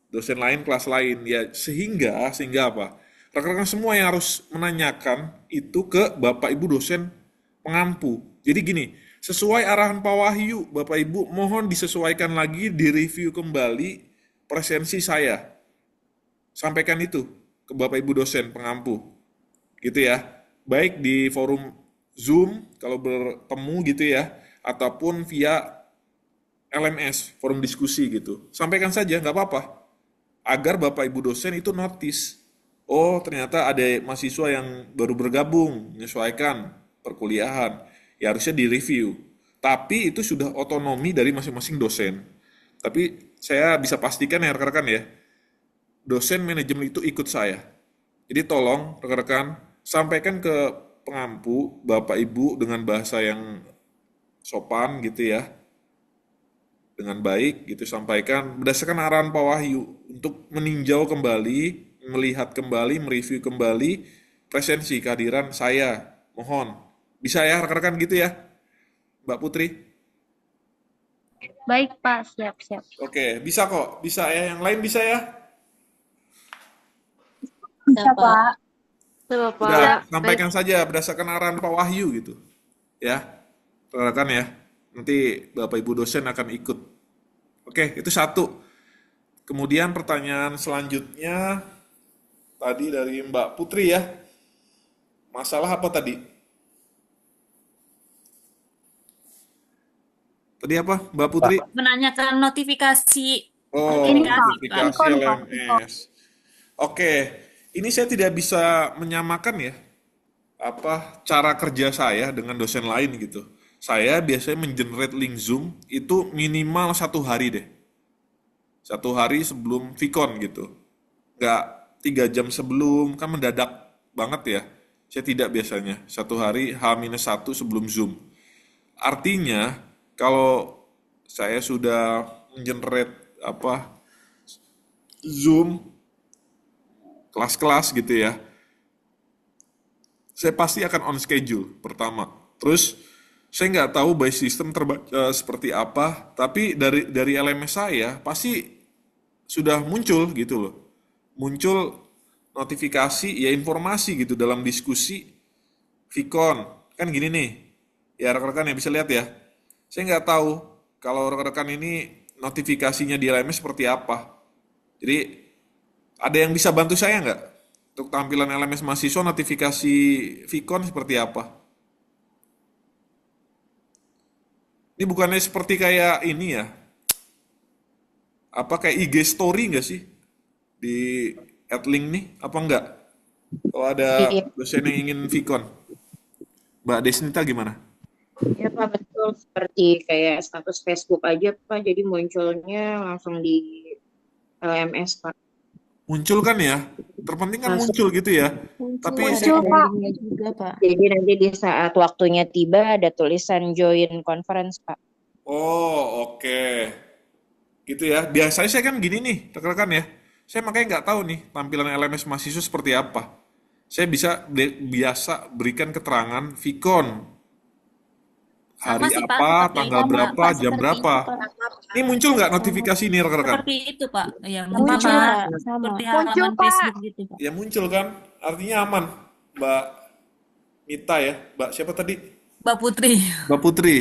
kelas lain ya, sehingga apa? Rekan-rekan semua yang harus menanyakan itu ke Bapak Ibu dosen pengampu. Jadi gini, sesuai arahan Pak Wahyu, Bapak Ibu mohon disesuaikan lagi, direview kembali presensi saya. Sampaikan itu ke Bapak Ibu dosen pengampu, gitu ya. Baik di forum Zoom kalau bertemu gitu ya, ataupun via LMS, forum diskusi gitu. Sampaikan saja, nggak apa-apa. Agar Bapak Ibu dosen itu notice. Oh, ternyata ada mahasiswa yang baru bergabung, menyesuaikan perkuliahan. Ya harusnya direview. Tapi itu sudah otonomi dari masing-masing dosen. Tapi saya bisa pastikan ya rekan-rekan ya, dosen manajemen itu ikut saya. Jadi tolong rekan-rekan sampaikan ke pengampu, Bapak Ibu dengan bahasa yang sopan gitu ya, dengan baik gitu sampaikan berdasarkan arahan Pak Wahyu untuk meninjau kembali, melihat kembali, mereview kembali presensi kehadiran saya. Mohon. Bisa ya rekan-rekan gitu ya, Mbak Putri? Baik, Pak. Siap. Oke, bisa kok. Bisa ya. Yang lain bisa ya? Bisa, Pak. Udah, sampaikan saja berdasarkan arahan Pak Wahyu gitu. Ya, rekan-rekan ya. Nanti Bapak Ibu dosen akan ikut. Oke, itu satu. Kemudian pertanyaan selanjutnya tadi dari Mbak Putri ya. Masalah apa tadi? Tadi apa, Mbak Putri? Menanyakan notifikasi. Oh, notifikasi Ikon, Pak. LMS. Oke, ini saya tidak bisa menyamakan ya apa cara kerja saya dengan dosen lain gitu. Saya biasanya mengenerate link Zoom itu minimal 1 hari deh. 1 hari sebelum Vicon gitu. Nggak 3 jam sebelum, kan mendadak banget ya. Saya tidak biasanya. 1 hari H-1 sebelum Zoom. Artinya, kalau saya sudah mengenerate Zoom kelas-kelas gitu ya, saya pasti akan on schedule pertama. Terus saya nggak tahu by system terbaca seperti apa, tapi dari LMS saya pasti sudah muncul gitu loh, muncul notifikasi ya, informasi gitu dalam diskusi Vicon kan gini nih ya rekan-rekan yang bisa lihat ya. Saya nggak tahu kalau rekan-rekan ini notifikasinya di LMS seperti apa. Jadi ada yang bisa bantu saya nggak untuk tampilan LMS mahasiswa notifikasi Vicon seperti apa? Ini bukannya seperti kayak ini ya? Apa kayak IG story nggak sih di Adlink nih? Apa enggak? Kalau ada dosen yang ingin Vicon, Mbak Desnita gimana? Ya Pak, betul. Seperti kayak status Facebook aja Pak, jadi munculnya langsung di LMS Pak. Muncul kan ya? Terpenting kan muncul gitu ya. Tapi Muncul, Pak. Juga, Pak. Jadi nanti di saat waktunya tiba ada tulisan join conference Pak. oh oke. Gitu ya. Biasanya saya kan gini nih, rekan-rekan ya. Saya makanya nggak tahu nih tampilan LMS mahasiswa seperti apa. Saya biasa berikan keterangan Vicon. Hari Sama sih, Pak, apa, seperti tanggal itu, berapa, Pak. jam berapa. Ini muncul nggak notifikasi ini rekan-rekan? Seperti itu, Pak. Yang Muncul, sama Pak. Sama. seperti Muncul, halaman Pak. Facebook gitu, Pak. Ya muncul kan, artinya aman. Mbak Mita ya, Mbak siapa tadi? Mbak Putri. Mbak Putri.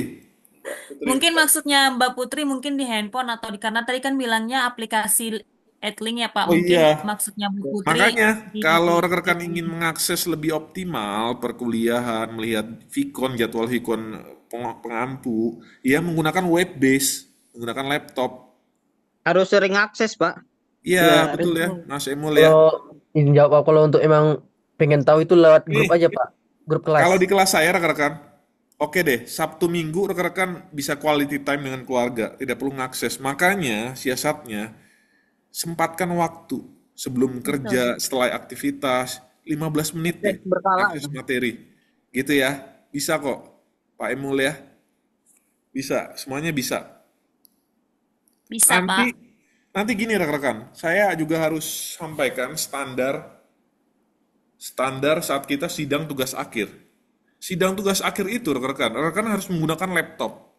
Mungkin maksudnya Mbak Putri mungkin di handphone atau karena tadi kan bilangnya aplikasi Adlink ya Pak. Oh Mungkin iya. maksudnya Bu Putri Makanya di kalau rekan-rekan ingin mengakses lebih optimal perkuliahan, melihat Vicon, jadwal Vicon pengampu, ya menggunakan web base, menggunakan laptop. Harus sering akses, Pak. Iya, betul ya, Mas Emul ya. Kalau izin jawab Pak, kalau untuk emang pengen tahu itu lewat grup aja Pak, grup kelas. Kalau di kelas saya rekan-rekan, oke deh, Sabtu Minggu rekan-rekan bisa quality time dengan keluarga, tidak perlu mengakses. Makanya siasatnya sempatkan waktu sebelum kerja, setelah aktivitas, 15 menit deh akses materi. Gitu ya, bisa kok. Pak Emul ya, bisa, semuanya bisa. Bisa, Pak. Nanti gini rekan-rekan, saya juga harus sampaikan standar saat kita sidang tugas akhir. Sidang tugas akhir itu rekan-rekan harus menggunakan laptop.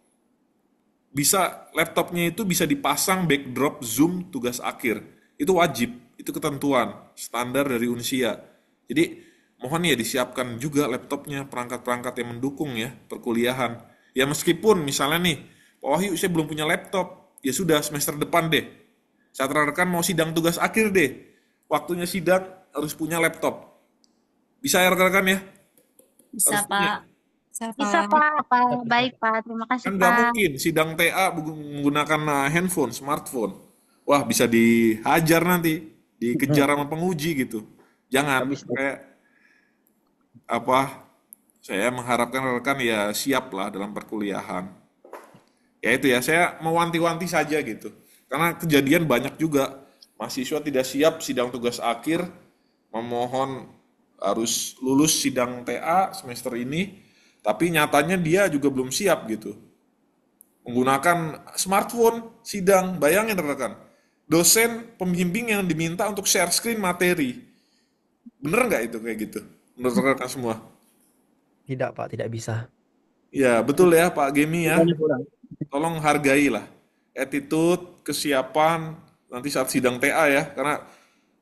Laptopnya itu bisa dipasang backdrop Zoom tugas akhir. Itu wajib, itu ketentuan standar dari Unsia. Jadi mohon ya disiapkan juga laptopnya, perangkat-perangkat yang mendukung ya perkuliahan. Ya meskipun misalnya nih, Pak Wahyu saya belum punya laptop, ya sudah semester depan deh. Saat rekan mau sidang tugas akhir deh, waktunya sidang harus punya laptop. Bisa ya rekan-rekan ya? Bisa, Harus punya. Pak. Bisa, Pak. Baik, Pak. Terima kasih, Kan nggak Pak. mungkin sidang TA menggunakan handphone, smartphone. Wah, bisa dihajar nanti, dikejar sama penguji gitu. Jangan, kayak apa? Saya mengharapkan rekan ya siap lah dalam perkuliahan. Ya itu ya, saya mewanti-wanti saja gitu. Karena kejadian banyak juga mahasiswa tidak siap sidang tugas akhir, memohon harus lulus sidang TA semester ini, tapi nyatanya dia juga belum siap gitu. Menggunakan smartphone sidang, bayangin rekan. Dosen pembimbing yang diminta untuk share screen materi. Bener nggak itu kayak gitu? Menurut rekan semua? Tidak, Pak, tidak bisa. Ya, betul ya Pak Gemi ya. Tolong hargailah attitude, kesiapan nanti saat sidang TA ya, karena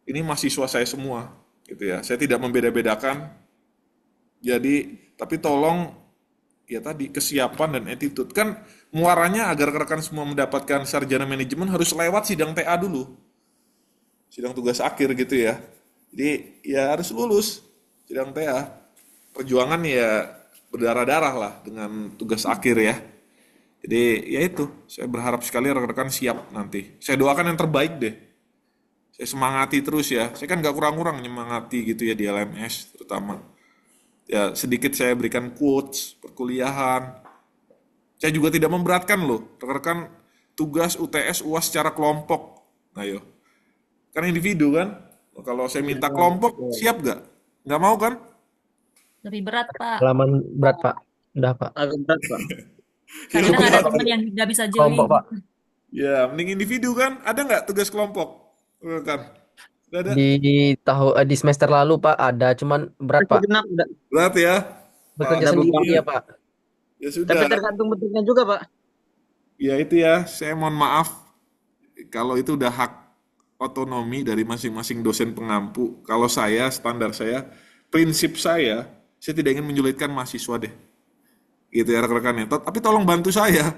ini mahasiswa saya semua gitu ya. Saya tidak membeda-bedakan. Jadi, tapi tolong ya tadi kesiapan dan attitude. Kan muaranya agar rekan semua mendapatkan sarjana manajemen harus lewat sidang TA dulu. Sidang tugas akhir gitu ya. Jadi ya harus lulus sidang TA. Perjuangan ya berdarah-darah lah dengan tugas akhir ya. Jadi ya itu, saya berharap sekali rekan-rekan siap nanti. Saya doakan yang terbaik deh. Saya semangati terus ya. Saya kan gak kurang-kurang nyemangati gitu ya di LMS terutama. Ya sedikit saya berikan quotes, perkuliahan. Saya juga tidak memberatkan loh, rekan-rekan tugas UTS UAS secara kelompok. Nah yo, kan individu kan. Kalau saya minta kelompok, siap gak? Gak mau kan? Lebih berat, Pak. Halaman berat, Pak. Udah, Pak. Agak berat, Pak. Kadang ada teman yang nggak bisa join. Kelompok, Pak. Ya, mending individu kan? Ada nggak tugas kelompok? Rekan? Nggak ada? Di semester lalu, Pak, ada. Cuman berat, Pak. Berat ya? Bekerja Ada sendiri beban. ya, Pak. Ya sudah. Tapi tergantung bentuknya juga, Pak. Ya itu ya, saya mohon maaf kalau itu udah hak otonomi dari masing-masing dosen pengampu. Kalau saya, standar saya, prinsip saya tidak ingin menyulitkan mahasiswa deh. Gitu ya rekan-rekan ya. Tapi tolong bantu saya.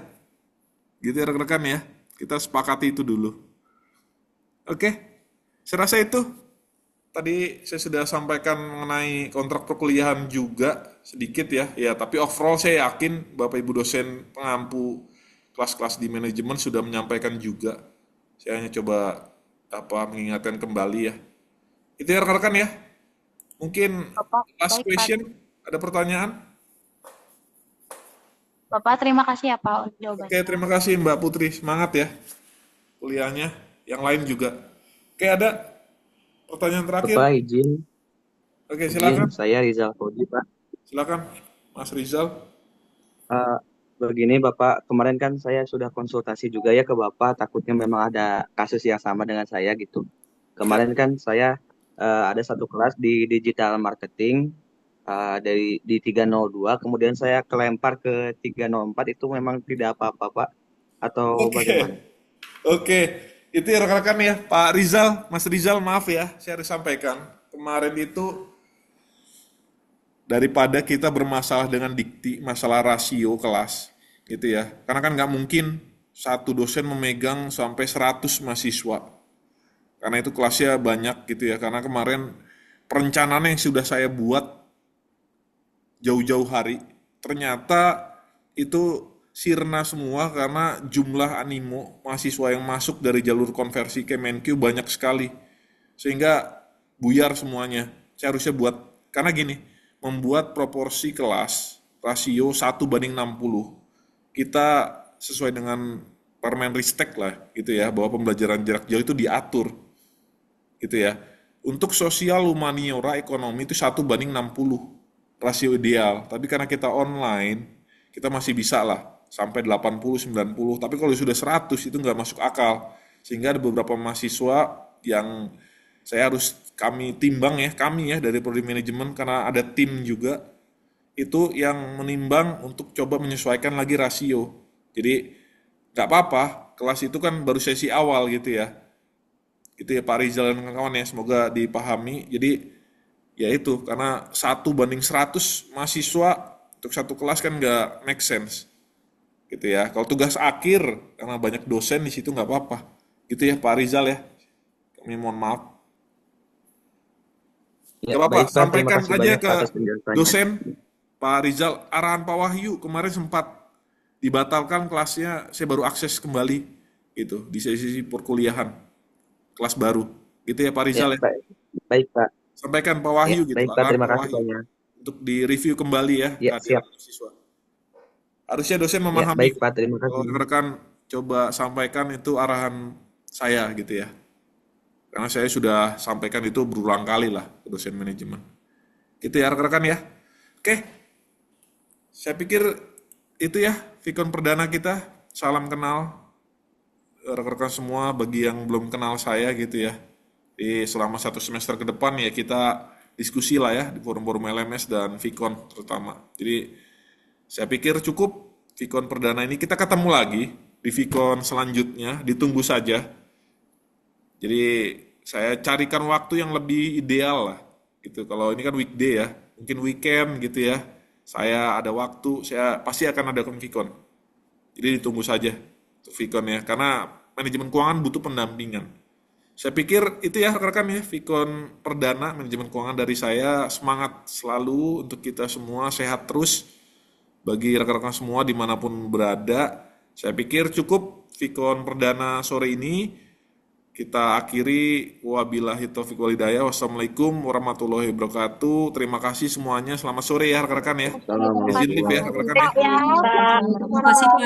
Gitu ya rekan-rekan ya. Kita sepakati itu dulu. Oke, saya rasa itu. Tadi saya sudah sampaikan mengenai kontrak perkuliahan juga sedikit ya. Ya, tapi overall saya yakin Bapak Ibu dosen pengampu kelas-kelas di manajemen sudah menyampaikan juga. Saya hanya coba mengingatkan kembali ya. Itu ya rekan-rekan ya. Mungkin last question, ada pertanyaan? Bapak, terima kasih ya, Pak, untuk jawabannya. Oke, terima kasih Mbak Putri. Semangat ya kuliahnya. Yang lain juga. Oke, ada pertanyaan terakhir? Bapak izin. Oke, silakan. Saya Rizal Fauzi, Pak. Silakan, Mas Rizal. Begini Bapak, kemarin kan saya sudah konsultasi juga ya ke Bapak, takutnya memang ada kasus yang sama dengan saya gitu. Kemarin kan saya ada satu kelas di digital marketing di 302, kemudian saya kelempar ke 304, itu memang tidak apa-apa Pak? Atau bagaimana? Oke, itu ya rekan-rekan ya, Pak Rizal, Mas Rizal, maaf ya, saya harus sampaikan. Kemarin itu daripada kita bermasalah dengan dikti, masalah rasio kelas, gitu ya. Karena kan nggak mungkin satu dosen memegang sampai 100 mahasiswa. Karena itu kelasnya banyak gitu ya. Karena kemarin perencanaan yang sudah saya buat jauh-jauh hari, ternyata itu sirna semua karena jumlah animo mahasiswa yang masuk dari jalur konversi Kemenq banyak sekali. Sehingga buyar semuanya. Saya harusnya buat, karena gini, membuat proporsi kelas rasio 1:60. Kita sesuai dengan Permenristek lah gitu ya, bahwa pembelajaran jarak jauh itu diatur gitu ya. Untuk sosial, humaniora, ekonomi itu 1:60 rasio ideal. Tapi karena kita online, kita masih bisa lah sampai 80-90. Tapi kalau sudah 100 itu nggak masuk akal. Sehingga ada beberapa mahasiswa yang kami timbang ya, kami ya dari prodi manajemen, karena ada tim juga, itu yang menimbang untuk coba menyesuaikan lagi rasio. Jadi nggak apa-apa, kelas itu kan baru sesi awal gitu ya. Itu ya Pak Rizal dan kawan-kawan ya, semoga dipahami. Jadi ya itu, karena 1:100 mahasiswa untuk satu kelas kan nggak make sense. Gitu ya. Kalau tugas akhir, karena banyak dosen di situ nggak apa-apa. Gitu ya Pak Rizal ya. Kami mohon maaf. Ya, Gak apa-apa, baik, Pak. Terima sampaikan kasih aja banyak ke atas penjelasannya. dosen Pak Rizal, arahan Pak Wahyu kemarin sempat dibatalkan kelasnya, saya baru akses kembali gitu di sesi perkuliahan kelas baru. Gitu ya Pak Ya, Rizal ya. baik Pak. Sampaikan Pak Ya, Wahyu gitu, baik Pak. arahan Terima Pak kasih Wahyu banyak. untuk direview kembali ya Ya, siap. kehadiran siswa. Harusnya dosen Ya, memahami. baik Pak. Terima Kalau kasih. rekan-rekan coba sampaikan itu arahan saya gitu ya. Karena saya sudah sampaikan itu berulang kali lah ke dosen manajemen. Gitu ya rekan-rekan ya. Oke, saya pikir itu ya Vikon perdana kita. Salam kenal rekan-rekan semua, bagi yang belum kenal saya gitu ya. Di selama 1 semester ke depan ya kita diskusi lah ya di forum-forum LMS dan Vikon terutama. Jadi saya pikir cukup Vikon perdana ini, kita ketemu lagi di Vikon selanjutnya, ditunggu saja. Jadi saya carikan waktu yang lebih ideal lah gitu. Kalau ini kan weekday ya, mungkin weekend gitu ya. Saya ada waktu, saya pasti akan ada Vikon. Jadi ditunggu saja untuk Vikon ya, karena manajemen keuangan butuh pendampingan. Saya pikir itu ya rekan-rekan ya, Vikon perdana manajemen keuangan dari saya. Semangat selalu untuk kita semua, sehat terus bagi rekan-rekan semua dimanapun berada. Saya pikir cukup Vikon perdana sore ini. Kita akhiri, wabillahi taufiq wal hidayah. Wassalamualaikum warahmatullahi wabarakatuh. Terima kasih semuanya. Selamat sore ya rekan-rekan ya. Izin live ya rekan-rekan ya. Terima kasih Pak.